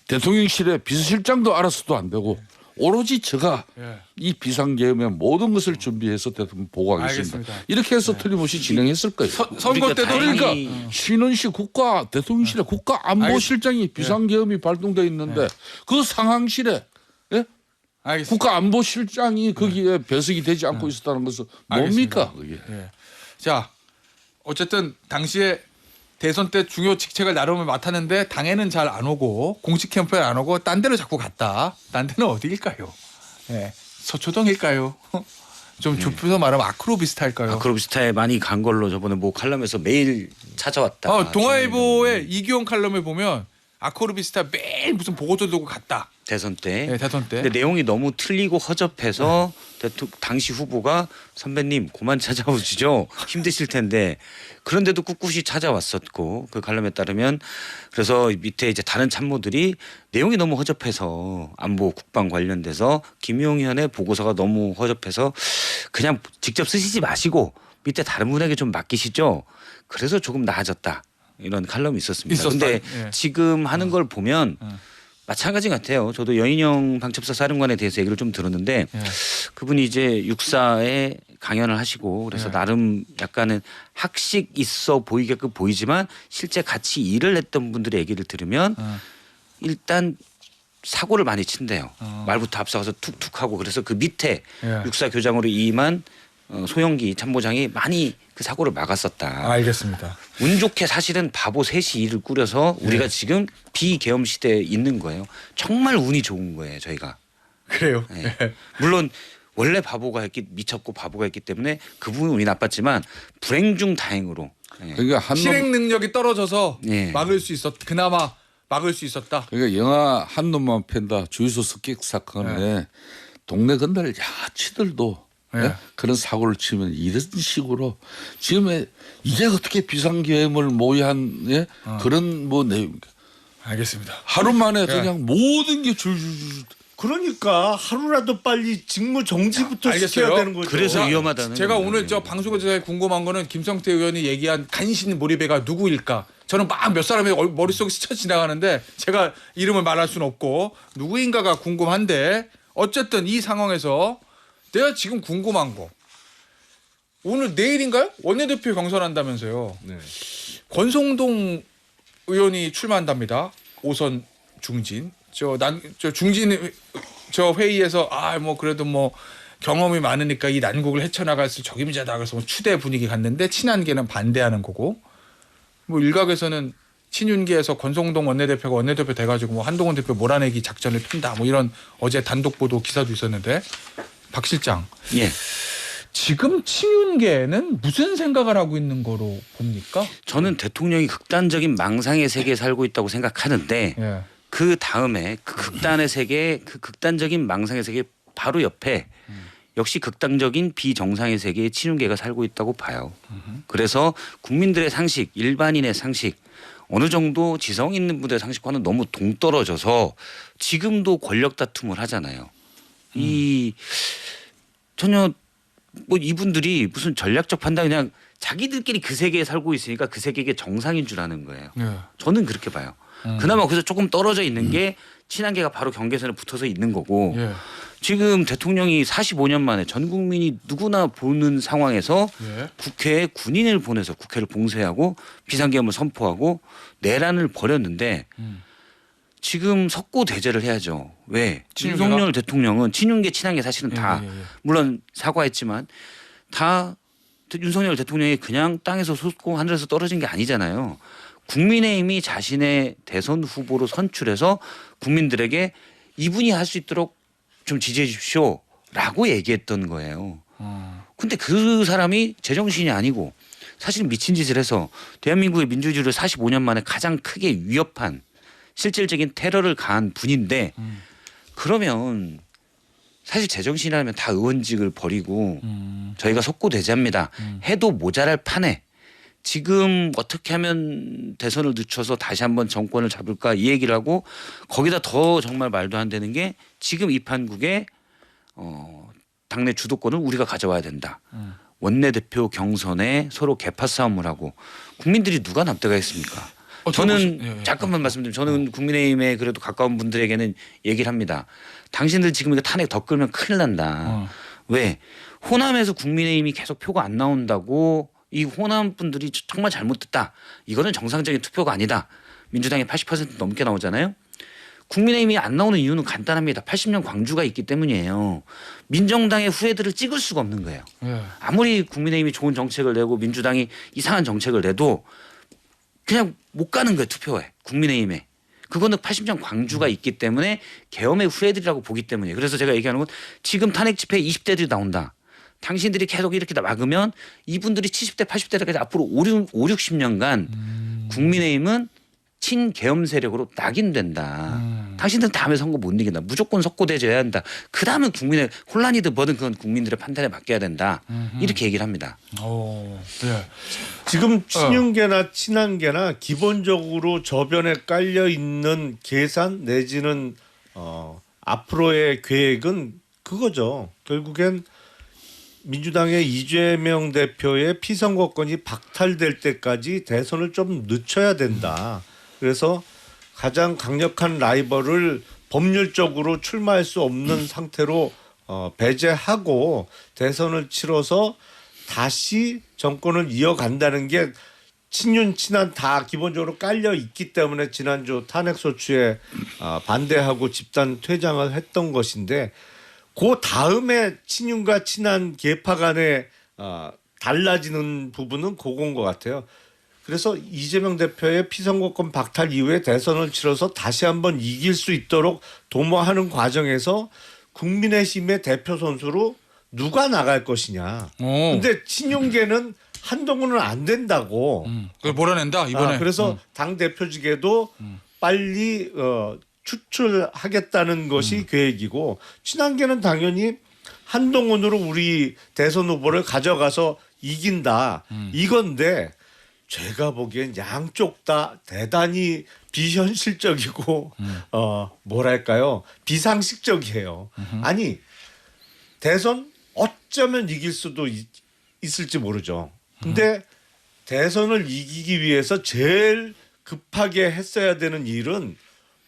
[SPEAKER 2] 대통령실의 비서실장도 알아서도 안 되고 오로지 제가
[SPEAKER 1] 예.
[SPEAKER 2] 이 비상계엄의 모든 것을 준비해서 대통령 보고하겠습니다.
[SPEAKER 1] 알겠습니다.
[SPEAKER 2] 이렇게 해서 틀림없이 진행했을 거예요.
[SPEAKER 1] 선거 때도
[SPEAKER 2] 그러니까
[SPEAKER 4] 다행히-
[SPEAKER 2] 신원식 대통령실에 국가안보실장이 비상계엄이 발동돼 있는데 그 상황실에 예?
[SPEAKER 1] 알겠습니다.
[SPEAKER 2] 국가안보실장이 거기에 배석이 되지 않고 있었다는 것은 뭡니까 그게?
[SPEAKER 1] 예. 자, 어쨌든 당시에 대선 때 중요 직책을 나름을 맡았는데 당에는 잘 안 오고 공식 캠프에 안 오고 딴 데로 자꾸 갔다. 딴 데는 어디일까요? 예. 서초동일까요? 좀 좁혀서 말하면 아크로 비슷할까요?
[SPEAKER 4] 아크로비스타에 많이 간 걸로 저번에 뭐 칼럼에서 매일 찾아왔다.
[SPEAKER 1] 동아일보의 이규영 칼럼을 보면 아크로비스타 매일 무슨 보고도 두고 갔다.
[SPEAKER 4] 대선 때.
[SPEAKER 1] 예, 대선 때.
[SPEAKER 4] 근데 내용이 너무 틀리고 허접해서 당시 후보가 선배님 그만 찾아오시죠. 힘드실 텐데 그런데도 꿋꿋이 찾아왔었고 그 칼럼에 따르면 그래서 밑에 이제 다른 참모들이 내용이 너무 허접해서 안보 국방 관련돼서 김용현의 보고서가 너무 허접해서 그냥 직접 쓰시지 마시고 밑에 다른 분에게 좀 맡기시죠. 그래서 조금 나아졌다. 이런 칼럼이 있었습니다.
[SPEAKER 1] 있었다.
[SPEAKER 4] 근데
[SPEAKER 1] 예.
[SPEAKER 4] 지금 하는 걸 보면 마찬가지 같아요. 저도 여인영 방첩사 사령관에 대해서 얘기를 좀 들었는데
[SPEAKER 1] 예.
[SPEAKER 4] 그분이 이제 육사에 강연을 하시고 그래서
[SPEAKER 1] 예.
[SPEAKER 4] 나름 약간은 학식 있어 보이게끔 보이지만 실제 같이 일을 했던 분들의 얘기를 들으면 일단 사고를 많이 친대요. 말부터 앞서가서 툭툭하고 그래서 그 밑에
[SPEAKER 1] 예.
[SPEAKER 4] 육사 교장으로 임한 소영기 참모장이 많이 그 사고를 막았었다.
[SPEAKER 1] 알겠습니다.
[SPEAKER 4] 운 좋게 사실은 바보 셋이 일을 꾸려서 우리가 지금 비계엄 시대에 있는 거예요. 정말 운이 좋은 거예요, 저희가.
[SPEAKER 1] 그래요.
[SPEAKER 4] 네. 물론 원래 미쳤고 바보가 있기 때문에 그 부분은 운이 나빴지만 불행 중 다행으로. 네.
[SPEAKER 2] 그러니까 한놈
[SPEAKER 1] 실행 능력이 떨어져서
[SPEAKER 4] 예.
[SPEAKER 1] 그나마 막을 수 있었다.
[SPEAKER 2] 그러니까 영화 한 놈만 팬다 주유소 습격 사건에 동네 건달 야치들도
[SPEAKER 1] 예.
[SPEAKER 2] 예? 그런 사고를 치면 이런 식으로 지금 이게 어떻게 비상계엄을 모의한 예? 그런 뭐 내용
[SPEAKER 1] 알겠습니다.
[SPEAKER 2] 하루 만에 그냥 모든 게 줄줄줄
[SPEAKER 3] 그러니까 하루라도 빨리 직무 정지부터
[SPEAKER 1] 알겠어요.
[SPEAKER 3] 시켜야 되는 거죠.
[SPEAKER 4] 그래서 위험하다는
[SPEAKER 1] 제가
[SPEAKER 4] 거예요.
[SPEAKER 1] 오늘 저 방송에서 궁금한 거는 김성태 의원이 얘기한 간신 몰입애가 누구일까? 저는 막 몇 사람의 머릿속에 스쳐 지나가는데 제가 이름을 말할 수는 없고 누구인가가 궁금한데 어쨌든 이 상황에서 내가 지금 궁금한 거 오늘 내일인가요? 원내대표 경선한다면서요.
[SPEAKER 3] 네.
[SPEAKER 1] 권성동 의원이 출마한답니다. 5선 중진. 저 중진 저 회의에서 뭐 그래도 뭐 경험이 많으니까 이 난국을 헤쳐나갈 수 적임자다 그래서 뭐 추대 분위기 갔는데 친한계는 반대하는 거고 뭐 일각에서는 친윤계에서 권성동 원내대표가 원내대표 돼가지고 뭐 한동훈 대표 몰아내기 작전을 핀다 뭐 이런 어제 단독 보도 기사도 있었는데 박 실장
[SPEAKER 4] 예.
[SPEAKER 1] 지금 친윤계는 무슨 생각을 하고 있는 거로 봅니까?
[SPEAKER 4] 저는 대통령이 극단적인 망상의 세계에 살고 있다고 생각하는데
[SPEAKER 1] 예.
[SPEAKER 4] 그 다음에 그 극단의 세계, 그 극단적인 망상의 세계 바로 옆에 역시 극단적인 비정상의 세계에 친윤계가 살고 있다고 봐요. 그래서 국민들의 상식, 일반인의 상식 어느 정도 지성 있는 분들의 상식과는 너무 동떨어져서 지금도 권력 다툼을 하잖아요. 이 전혀 뭐 이분들이 무슨 전략적 판단 그냥 자기들끼리 그 세계에 살고 있으니까 그 세계가 정상인 줄 아는 거예요.
[SPEAKER 1] 예.
[SPEAKER 4] 저는 그렇게 봐요. 그나마 거기서 조금 떨어져 있는 게 친한계가 바로 경계선에 붙어서 있는 거고
[SPEAKER 1] 예.
[SPEAKER 4] 지금 대통령이 45년 만에 전 국민이 누구나 보는 상황에서
[SPEAKER 1] 예.
[SPEAKER 4] 국회에 군인을 보내서 국회를 봉쇄하고 비상계엄을 선포하고 내란을 벌였는데 지금 석고 대제를 해야죠. 왜?
[SPEAKER 1] 친윤계가?
[SPEAKER 4] 윤석열 대통령은 친윤계 친한계 사실은 다
[SPEAKER 1] 예, 예, 예.
[SPEAKER 4] 물론 사과했지만 다 윤석열 대통령이 그냥 땅에서 솟고 하늘에서 떨어진 게 아니잖아요. 국민의힘이 자신의 대선 후보로 선출해서 국민들에게 이분이 할 수 있도록 좀 지지해 주십시오라고 얘기했던 거예요. 근데 그 사람이 제정신이 아니고 사실 미친 짓을 해서 대한민국의 민주주의를 45년 만에 가장 크게 위협한 실질적인 테러를 가한 분인데 그러면 사실 제정신이라면 다 의원직을 버리고 저희가 석고대제합니다 해도 모자랄 판에 지금 어떻게 하면 대선을 늦춰서 다시 한번 정권을 잡을까 이 얘기를 하고 거기다 더 정말 말도 안 되는 게 지금 이 판국의 당내 주도권을 우리가 가져와야 된다. 원내대표 경선에 서로 개파 싸움을 하고 국민들이 누가 납득하겠습니까? 저는
[SPEAKER 1] 예, 예.
[SPEAKER 4] 잠깐만 말씀드리면 저는 국민의힘에 그래도 가까운 분들에게는 얘기를 합니다. 당신들 지금 이거 탄핵 더 끌면 큰일 난다. 왜? 호남에서 국민의힘이 계속 표가 안 나온다고 이 호남 분들이 정말 잘못됐다. 이거는 정상적인 투표가 아니다. 민주당이 80% 넘게 나오잖아요. 국민의힘이 안 나오는 이유는 간단합니다. 80년 광주가 있기 때문이에요. 민정당의 후예들을 찍을 수가 없는 거예요.
[SPEAKER 1] 예.
[SPEAKER 4] 아무리 국민의힘이 좋은 정책을 내고 민주당이 이상한 정책을 내도 그냥 못 가는 거예요. 투표에. 국민의힘에. 그거는 80년 광주가 있기 때문에 계엄의 후예들이라고 보기 때문이에요. 그래서 제가 얘기하는 건 지금 탄핵 집회에 20대들이 나온다. 당신들이 계속 이렇게 막으면 이분들이 70대 80대까지 앞으로 60년간 국민의힘은 친계엄 세력으로 낙인된다. 당신들은 다음에 선거 못 이긴다. 무조건 석고대줘야 한다. 그다음에 국민의 혼란이든 뭐든 그건 국민들의 판단에 맡겨야 된다. 이렇게 얘기를 합니다.
[SPEAKER 1] 예.
[SPEAKER 3] 지금 친윤계나 친한계나 기본적으로 저변에 깔려 있는 계산 내지는 앞으로의 계획은 그거죠. 결국엔 민주당의 이재명 대표의 피선거권이 박탈될 때까지 대선을 좀 늦춰야 된다. 그래서 가장 강력한 라이벌을 법률적으로 출마할 수 없는 상태로 배제하고 대선을 치러서 다시 정권을 이어간다는 게 친윤 친한 다 기본적으로 깔려 있기 때문에 지난주 탄핵소추에 반대하고 집단 퇴장을 했던 것인데 그 다음에 친윤과 친한 계파 간에 달라지는 부분은 그건 것 같아요. 그래서 이재명 대표의 피선거권 박탈 이후에 대선을 치러서 다시 한번 이길 수 있도록 도모하는 과정에서 국민의힘의 대표 선수로 누가 나갈 것이냐. 근데 친윤계는 한동훈은 안 된다고.
[SPEAKER 1] 그걸 몰아낸다 이번에.
[SPEAKER 3] 그래서 당 대표직에도 빨리 추출하겠다는 것이 계획이고 친한계는 당연히 한동훈으로 우리 대선 후보를 가져가서 이긴다 이건데 제가 보기엔 양쪽 다 대단히 비현실적이고 뭐랄까요 비상식적이에요. 아니 대선 어쩌면 이길 수도 있을지 모르죠. 근데 대선을 이기기 위해서 제일 급하게 했어야 되는 일은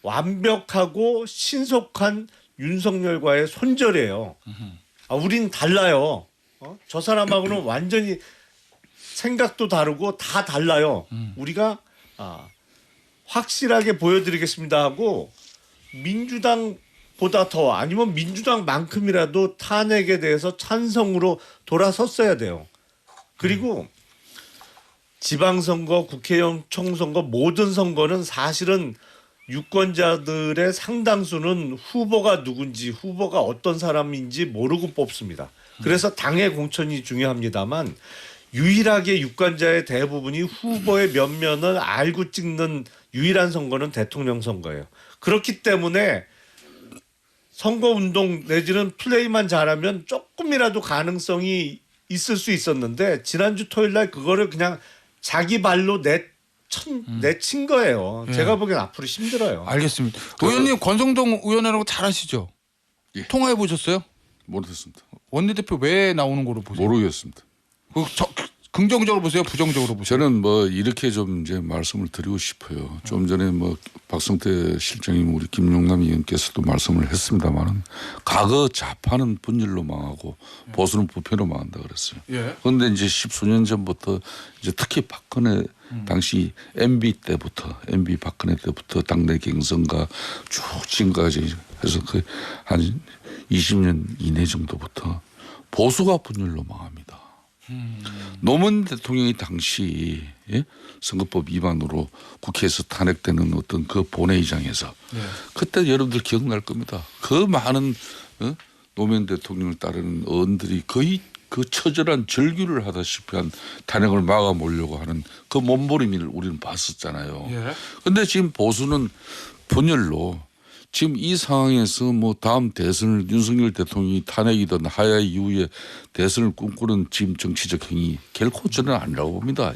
[SPEAKER 3] 완벽하고 신속한 윤석열과의 손절이에요. 우린 달라요. 저 사람하고는 완전히 생각도 다르고 다 달라요. 우리가 확실하게 보여드리겠습니다 하고 민주당보다 더 아니면 민주당만큼이라도 탄핵에 대해서 찬성으로 돌아섰어야 돼요. 그리고 지방선거, 국회의원 총선거 모든 선거는 사실은 유권자들의 상당수는 후보가 누군지 후보가 어떤 사람인지 모르고 뽑습니다. 그래서 당의 공천이 중요합니다만 유일하게 유권자의 대부분이 후보의 면면을 알고 찍는 유일한 선거는 대통령 선거예요. 그렇기 때문에 선거운동 내지는 플레이만 잘하면 조금이라도 가능성이 있을 수 있었는데 지난주 토요일 날 그거를 그냥 자기 발로 내친 거예요.
[SPEAKER 1] 예.
[SPEAKER 3] 제가 보기엔 앞으로 힘들어요.
[SPEAKER 1] 알겠습니다. 의원님 권성동 의원하고 잘 아시죠?
[SPEAKER 2] 예.
[SPEAKER 1] 통화해 보셨어요?
[SPEAKER 2] 모르겠습니다.
[SPEAKER 1] 원내대표 왜 나오는 거로 보세요?
[SPEAKER 2] 모르겠습니다.
[SPEAKER 1] 긍정적으로 보세요? 부정적으로 보세요?
[SPEAKER 2] 저는 뭐 이렇게 좀 이제 말씀을 드리고 싶어요. 좀 전에 뭐 박성태 실장님 우리 김용남 의원께서도 말씀을 했습니다만은 과거 좌파는 분열로 망하고 보수는 부패로 망한다 그랬어요.
[SPEAKER 1] 예.
[SPEAKER 2] 그런데 이제 10수년 전부터 이제 특히 박근혜 당시 MB 박근혜 때부터 당내 경선과 쭉 지금까지 해서 그 한 20년 이내 정도부터 보수가 분열로 망합니다. 노무현 대통령이 당시 선거법 위반으로 국회에서 탄핵되는 어떤 그 본회의장에서 그때 여러분들 기억날 겁니다. 그 많은 노무현 대통령을 따르는 의원들이 거의 그 처절한 절규를 하다시피 한 탄핵을 막아보려고 하는 그 몸부림을 우리는 봤었잖아요. 그런데 지금 보수는 분열로 지금 이 상황에서 뭐 다음 대선을 윤석열 대통령이 탄핵이든 하야 이후에 대선을 꿈꾸는 지금 정치적 행위 결코 저는 아니라고 봅니다.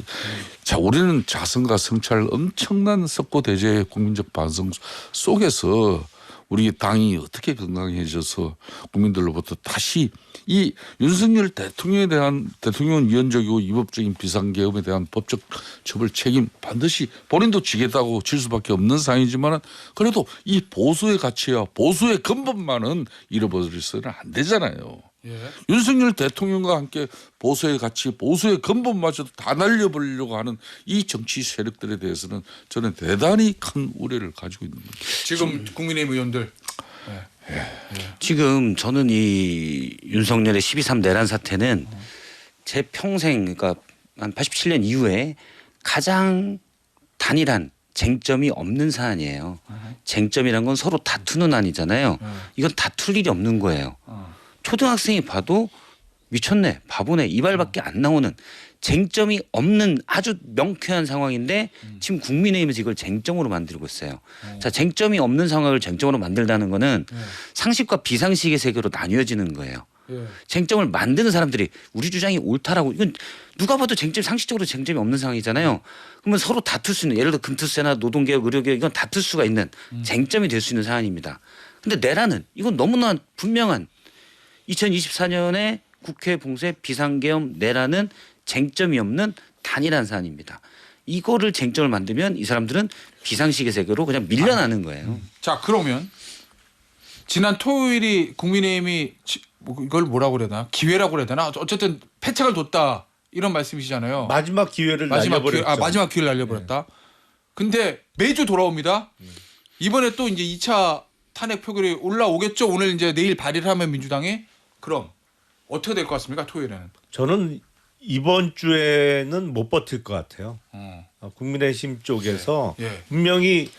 [SPEAKER 2] 자, 우리는 자성과 성찰 엄청난 석고대죄의 국민적 반성 속에서 우리 당이 어떻게 건강해져서 국민들로부터 다시 이 윤석열 대통령에 대한 대통령은 위헌적이고 위법적인 비상계엄에 대한 법적 처벌 책임 반드시 본인도 지겠다고 질 수밖에 없는 상황이지만 그래도 이 보수의 가치와 보수의 근본만은 잃어버려서는 안 되잖아요.
[SPEAKER 1] 예.
[SPEAKER 2] 윤석열 대통령과 함께 보수의 가치, 보수의 근본마저도 다 날려버리려고 하는 이 정치 세력들에 대해서는 저는 대단히 큰 우려를 가지고 있는 겁니다.
[SPEAKER 1] 지금 국민의힘 의원들
[SPEAKER 4] 지금 저는 이 윤석열의 12.3 내란 사태는 제 평생 그러니까 한 87년 이후에 가장 단일한 쟁점이 없는 사안이에요. 쟁점이란 건 서로 다투는 아니잖아요. 이건 다툴 일이 없는 거예요. 초등학생이 봐도 미쳤네, 바보네 이 말밖에 안 나오는 쟁점이 없는 아주 명쾌한 상황인데 지금 국민의힘에서 이걸 쟁점으로 만들고 있어요. 자, 쟁점이 없는 상황을 쟁점으로 만들다는 거는 상식과 비상식의 세계로 나뉘어지는 거예요.
[SPEAKER 1] 예.
[SPEAKER 4] 쟁점을 만드는 사람들이 우리 주장이 옳다라고 이건 누가 봐도 쟁점 상식적으로 쟁점이 없는 상황이잖아요. 그러면 서로 다툴 수 있는 예를 들어 금투세나 노동개혁, 의료개혁 이건 다툴 수가 있는 쟁점이 될 수 있는 사안입니다. 근데 내란은 이건 너무나 분명한 2024년에 국회 봉쇄 비상계엄 내란은 쟁점이 없는 단일한 사안입니다. 이거를 쟁점을 만들면 이 사람들은 비상식의 세계로 그냥 밀려나는 거예요.
[SPEAKER 1] 자, 그러면 지난 토요일이 국민의힘이 이걸 뭐라고 그래야 되나? 기회라고 그래야 되나? 어쨌든 패착을 뒀다 이런 말씀이시잖아요.
[SPEAKER 3] 마지막 기회를 날려버렸죠.
[SPEAKER 1] 마지막 기회를 날려버렸다. 근데 매주 돌아옵니다. 이번에 또 이제 2차 탄핵 표결이 올라오겠죠. 오늘 이제 내일 발의를 하면 민주당이 그럼 어떻게 될 것 같습니까? 토요일에는.
[SPEAKER 3] 저는 이번 주에는 못 버틸 것 같아요. 국민의힘 쪽에서
[SPEAKER 1] 예.
[SPEAKER 3] 분명히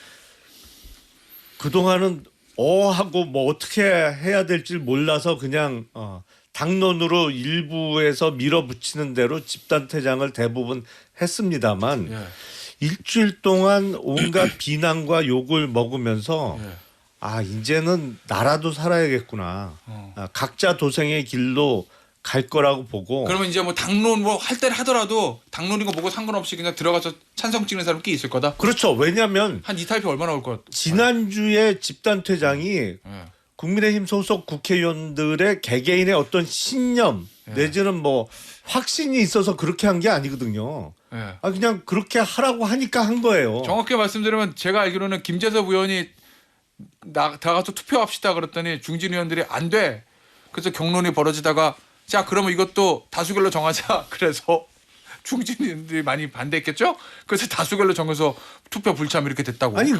[SPEAKER 3] 그동안은 하고 뭐 어떻게 해야 될지 몰라서 그냥 당론으로 일부에서 밀어붙이는 대로 집단퇴장을 대부분 했습니다만
[SPEAKER 1] 예.
[SPEAKER 3] 일주일 동안 온갖 비난과 욕을 먹으면서
[SPEAKER 1] 예.
[SPEAKER 3] 이제는 나라도 살아야겠구나. 각자 도생의 길로 갈 거라고 보고.
[SPEAKER 1] 그러면 이제 뭐 당론 뭐 할 때를 하더라도 당론인 거 보고 상관없이 그냥 들어가서 찬성 찍는 사람 꽤 있을 거다.
[SPEAKER 3] 그렇죠. 왜냐하면
[SPEAKER 1] 한 이탈표 얼마나 올 것 같아?
[SPEAKER 3] 지난주에 집단퇴장이 국민의힘 소속 국회의원들의 개개인의 어떤 신념 내지는 뭐 확신이 있어서 그렇게 한 게 아니거든요.
[SPEAKER 1] 예.
[SPEAKER 3] 그냥 그렇게 하라고 하니까 한 거예요.
[SPEAKER 1] 정확히 말씀드리면 제가 알기로는 김재섭 의원이 나가서 투표합시다 그랬더니 중진 의원들이 안 돼. 그래서 경론이 벌어지다가 자 그러면 이것도 다수결로 정하자. 그래서 중진 의원들이 많이 반대했겠죠. 그래서 다수결로 정해서 투표 불참 이렇게 됐다고.
[SPEAKER 3] 아니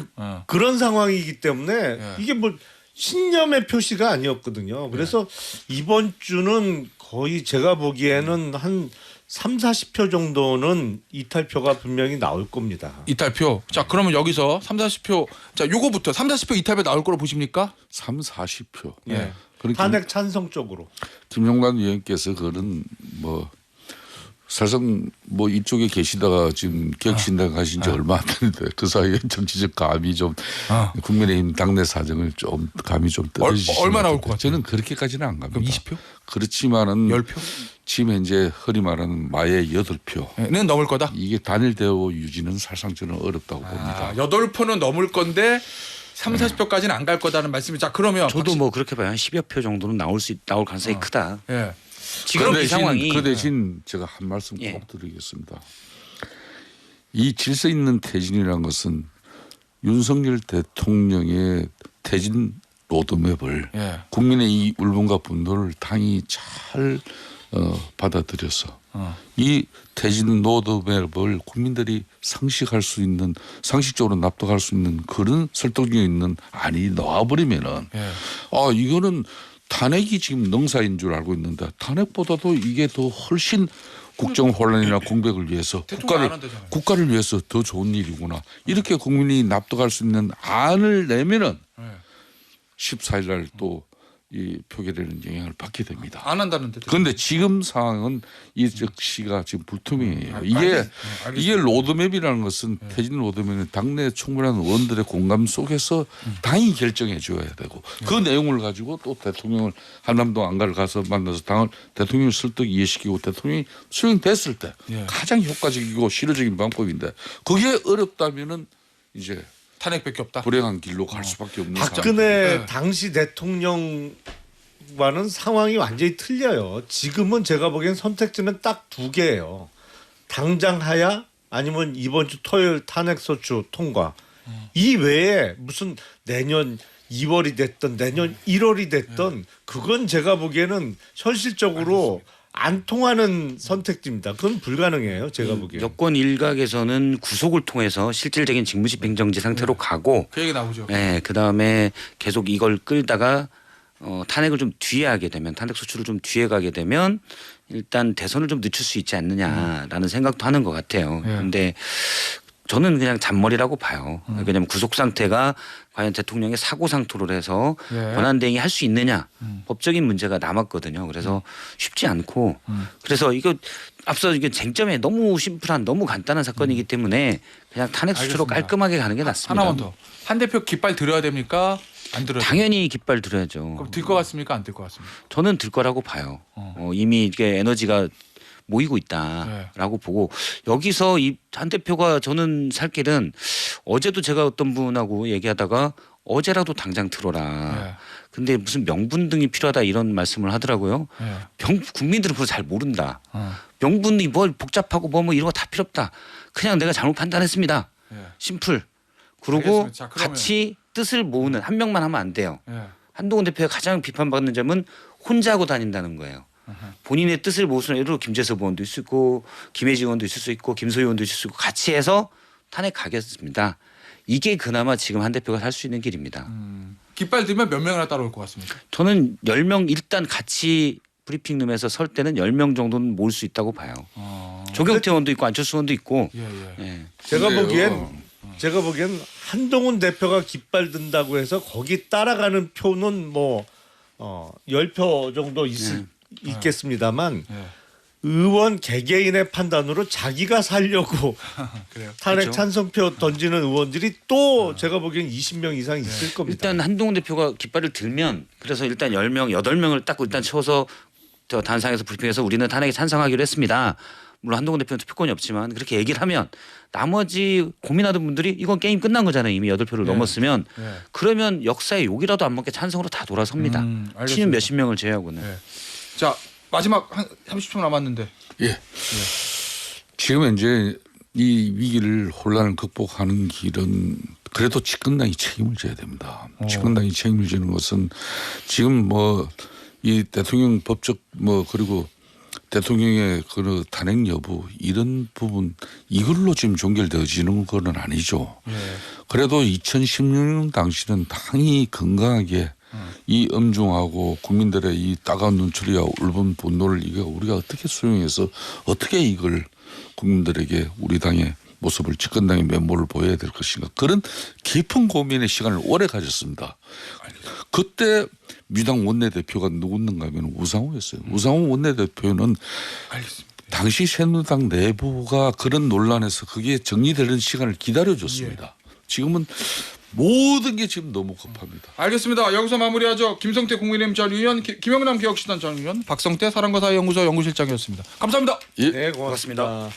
[SPEAKER 3] 그런 상황이기 때문에 이게 뭐 신념의 표시가 아니었거든요. 그래서 이번 주는 거의 제가 보기에는 한 30-40표 정도는 이탈표가 분명히 나올 겁니다.
[SPEAKER 1] 이탈표. 자 그러면 여기서 30-40표. 자 요거부터 30-40표 이탈표 나올 거로 보십니까?
[SPEAKER 2] 30-40표.
[SPEAKER 3] 예.
[SPEAKER 2] 그러니까
[SPEAKER 3] 탄핵 찬성 쪽으로.
[SPEAKER 2] 김용관 의원께서 그런 뭐 사실상 뭐 이쪽에 계시다가 지금 기억신당 가신 지 얼마 안 됐는데 그 사이에 정치적 감이 좀 국민의힘 당내 사정을 좀 감이 좀 떨어지시는
[SPEAKER 1] 얼마 나올 것 같아요?
[SPEAKER 2] 저는 그렇게까지는 안 갑니다.
[SPEAKER 1] 그럼 20표?
[SPEAKER 2] 그렇지만은
[SPEAKER 1] 10표?
[SPEAKER 2] 지금 현재 흔히 말하는 마의 8표는
[SPEAKER 1] 넘을 거다.
[SPEAKER 2] 이게 단일대우 유지는 사실상 저는 어렵다고 봅니다.
[SPEAKER 1] 8표는 넘을 건데 30-40표까지는 안 갈 거다는 말씀이. 자 그러면
[SPEAKER 4] 저도 뭐 그렇게 봐요. 한 10여 표 정도는 나올 가능성이 크다.
[SPEAKER 1] 예.
[SPEAKER 4] 지금 이 상황이
[SPEAKER 2] 그 대신 제가 한 말씀
[SPEAKER 4] 예.
[SPEAKER 2] 꼭 드리겠습니다. 이 질서 있는 퇴진이라는 것은 윤석열 대통령의 퇴진 로드맵을
[SPEAKER 1] 예.
[SPEAKER 2] 국민의 이 울분과 분노를 당이 잘 받아들여서 이 퇴진 로드맵을 국민들이 상식할 수 있는 상식적으로 납득할 수 있는 그런 설득력 있는 안이 나와버리면은
[SPEAKER 1] 예.
[SPEAKER 2] 이거는 탄핵이 지금 능사인 줄 알고 있는데 탄핵보다도 이게 더 훨씬 국정 혼란이나 공백을 위해서
[SPEAKER 1] 대통령 안 한다잖아요.
[SPEAKER 2] 국가를 위해서 더 좋은 일이구나 이렇게 국민이 납득할 수 있는 안을 내면은 14일 날 또 이 표결에는 영향을 받게 됩니다.
[SPEAKER 1] 안 한다는데.
[SPEAKER 2] 그런데 지금 상황은 이 즉시가 지금 불투명해요.
[SPEAKER 1] 알겠습니다.
[SPEAKER 2] 이게 로드맵이라는 것은 퇴진 로드맵은 당내 충분한 의원들의 공감 속에서 당이 결정해 줘야 되고 그 내용을 가지고 또 대통령을 한남동 안가를 가서 만나서 당을 대통령을 설득 이해시키고 대통령이 수용됐을 때 가장 효과적이고 실효적인 방법인데 그게 어렵다면은 이제
[SPEAKER 1] 탄핵밖에 없다.
[SPEAKER 2] 불행한 길로 갈 수밖에 없는 상황.
[SPEAKER 3] 박근혜
[SPEAKER 1] 네.
[SPEAKER 3] 당시 대통령과는 상황이 완전히 틀려요. 지금은 제가 보기엔 선택지는 딱 두 개예요. 당장 하야 아니면 이번 주 토요일 탄핵소추 통과. 이 외에 무슨 내년 2월이 됐던 내년 1월이 됐던 그건 제가 보기에는 현실적으로 안 통하는 선택지입니다. 그건 불가능해요. 제가 보기에.
[SPEAKER 4] 여권 일각에서는 구속을 통해서 실질적인 직무집행정지 상태로 가고
[SPEAKER 1] 그 얘기 나오죠.
[SPEAKER 4] 네, 그다음에 계속 이걸 끌다가 탄핵을 좀 뒤에 하게 되면 탄핵 소추를 좀 뒤에 가게 되면 일단 대선을 좀 늦출 수 있지 않느냐라는 생각도 하는 것 같아요. 그런데 저는 그냥 잔머리라고 봐요. 왜냐하면 구속 상태가 과연 대통령의 사고 상토를 해서 권한대행이 할 수 있느냐 법적인 문제가 남았거든요. 그래서 쉽지 않고 그래서 이거 앞서 이게 쟁점에 너무 심플한 너무 간단한 사건이기 때문에 그냥 탄핵 수치로
[SPEAKER 1] 알겠습니다.
[SPEAKER 4] 깔끔하게 가는 게 낫습니다.
[SPEAKER 1] 하나만 더. 한 대표 깃발 들어야 됩니까? 안 들어야 됩니까?
[SPEAKER 4] 당연히 깃발 들어야죠.
[SPEAKER 1] 그럼 들 것 같습니까? 안 들 것 같습니까?
[SPEAKER 4] 저는 들 거라고 봐요. 이미 이게 에너지가 모이고 있다라고 보고 여기서 이 한 대표가 저는 살 길은 어제도 제가 어떤 분하고 얘기하다가 어제라도 당장 들어라. 근데 무슨 명분 등이 필요하다 이런 말씀을 하더라고요. 국민들은 그걸 잘 모른다. 명분이 뭘 복잡하고 뭐 이런 거 다 필요 없다. 그냥 내가 잘못 판단했습니다. 심플. 그리고
[SPEAKER 1] 알겠습니다. 자, 그러면-
[SPEAKER 4] 같이 뜻을 모으는 한 명만 하면 안 돼요.
[SPEAKER 1] 예.
[SPEAKER 4] 한동훈 대표가 가장 비판받는 점은 혼자 하고 다닌다는 거예요. 본인의 뜻을 모으는 예를 들어 김재섭 의원도 있을 수 있고 김혜지 의원도 있을 수 있고 김소희 의원도 있을 수 있고 같이 해서 탄핵 가겠습니다. 이게 그나마 지금 한 대표가 살 수 있는 길입니다.
[SPEAKER 1] 깃발 들면 몇 명이나 따라올 것 같습니까?
[SPEAKER 4] 저는 10명 일단 같이 브리핑룸에서 설 때는 10명 정도는 모을 수 있다고 봐요. 조경태 의원도 있고 안철수 의원도 있고.
[SPEAKER 1] 예, 예.
[SPEAKER 4] 예.
[SPEAKER 3] 제가
[SPEAKER 2] 근데요.
[SPEAKER 3] 보기엔 한동훈 대표가 깃발 든다고 해서 거기 따라가는 표는 뭐 10표 정도 있겠습니다만
[SPEAKER 1] 예.
[SPEAKER 3] 의원 개개인의 판단으로 자기가 살려고
[SPEAKER 1] 그래요.
[SPEAKER 3] 탄핵
[SPEAKER 4] 그렇죠.
[SPEAKER 3] 찬성표 던지는 의원들이 또 제가 보기엔 20명 이상 있을 겁니다.
[SPEAKER 4] 일단 한동훈 대표가 깃발을 들면 그래서 일단 10명, 8명을 딱 일단 채워서 저 단상에서 브리핑해서 우리는 탄핵에 찬성하기로 했습니다. 물론 한동훈 대표는 투표권이 없지만 그렇게 얘기를 하면 나머지 고민하던 분들이 이건 게임 끝난 거잖아요. 이미 8표를 넘었으면
[SPEAKER 1] 예.
[SPEAKER 4] 그러면 역사에 욕이라도 안 먹게 찬성으로 다 돌아섭니다.
[SPEAKER 1] 알겠습니다.
[SPEAKER 4] 친윤 몇십 명을 제외하고는.
[SPEAKER 1] 예. 자, 마지막 한 30초 남았는데.
[SPEAKER 2] 예. 지금 이제 이 위기를 혼란을 극복하는 길은 그래도 집권당이 책임을 져야 됩니다. 집권당이 책임을 지는 것은 지금 뭐 이 대통령 법적 뭐 그리고 대통령의 그 탄핵 여부 이런 부분 이걸로 지금 종결되어지는 건 아니죠. 그래도 2016년 당시는 당이 건강하게 이 엄중하고 국민들의 이 따가운 눈초리와 울분 분노를 이거 우리가 어떻게 수용해서 어떻게 이걸 국민들에게 우리 당의 모습을 집권당의 면모를 보여야 될 것인가 그런 깊은 고민의 시간을 오래 가졌습니다. 그때 민주당 원내대표가 누구였는가 하면 우상호였어요. 우상호 원내대표는
[SPEAKER 1] 알겠습니다.
[SPEAKER 2] 당시 새누리당 내부가 그런 논란에서 그게 정리되는 시간을 기다려줬습니다. 지금은 모든 게 지금 너무 급합니다.
[SPEAKER 1] 알겠습니다. 여기서 마무리하죠. 김성태 국민의힘 전 의원, 김영남 개혁신당 전 의원, 박성태 사랑과 사회연구소 연구실장이었습니다. 감사합니다.
[SPEAKER 2] 예.
[SPEAKER 3] 네, 고맙습니다.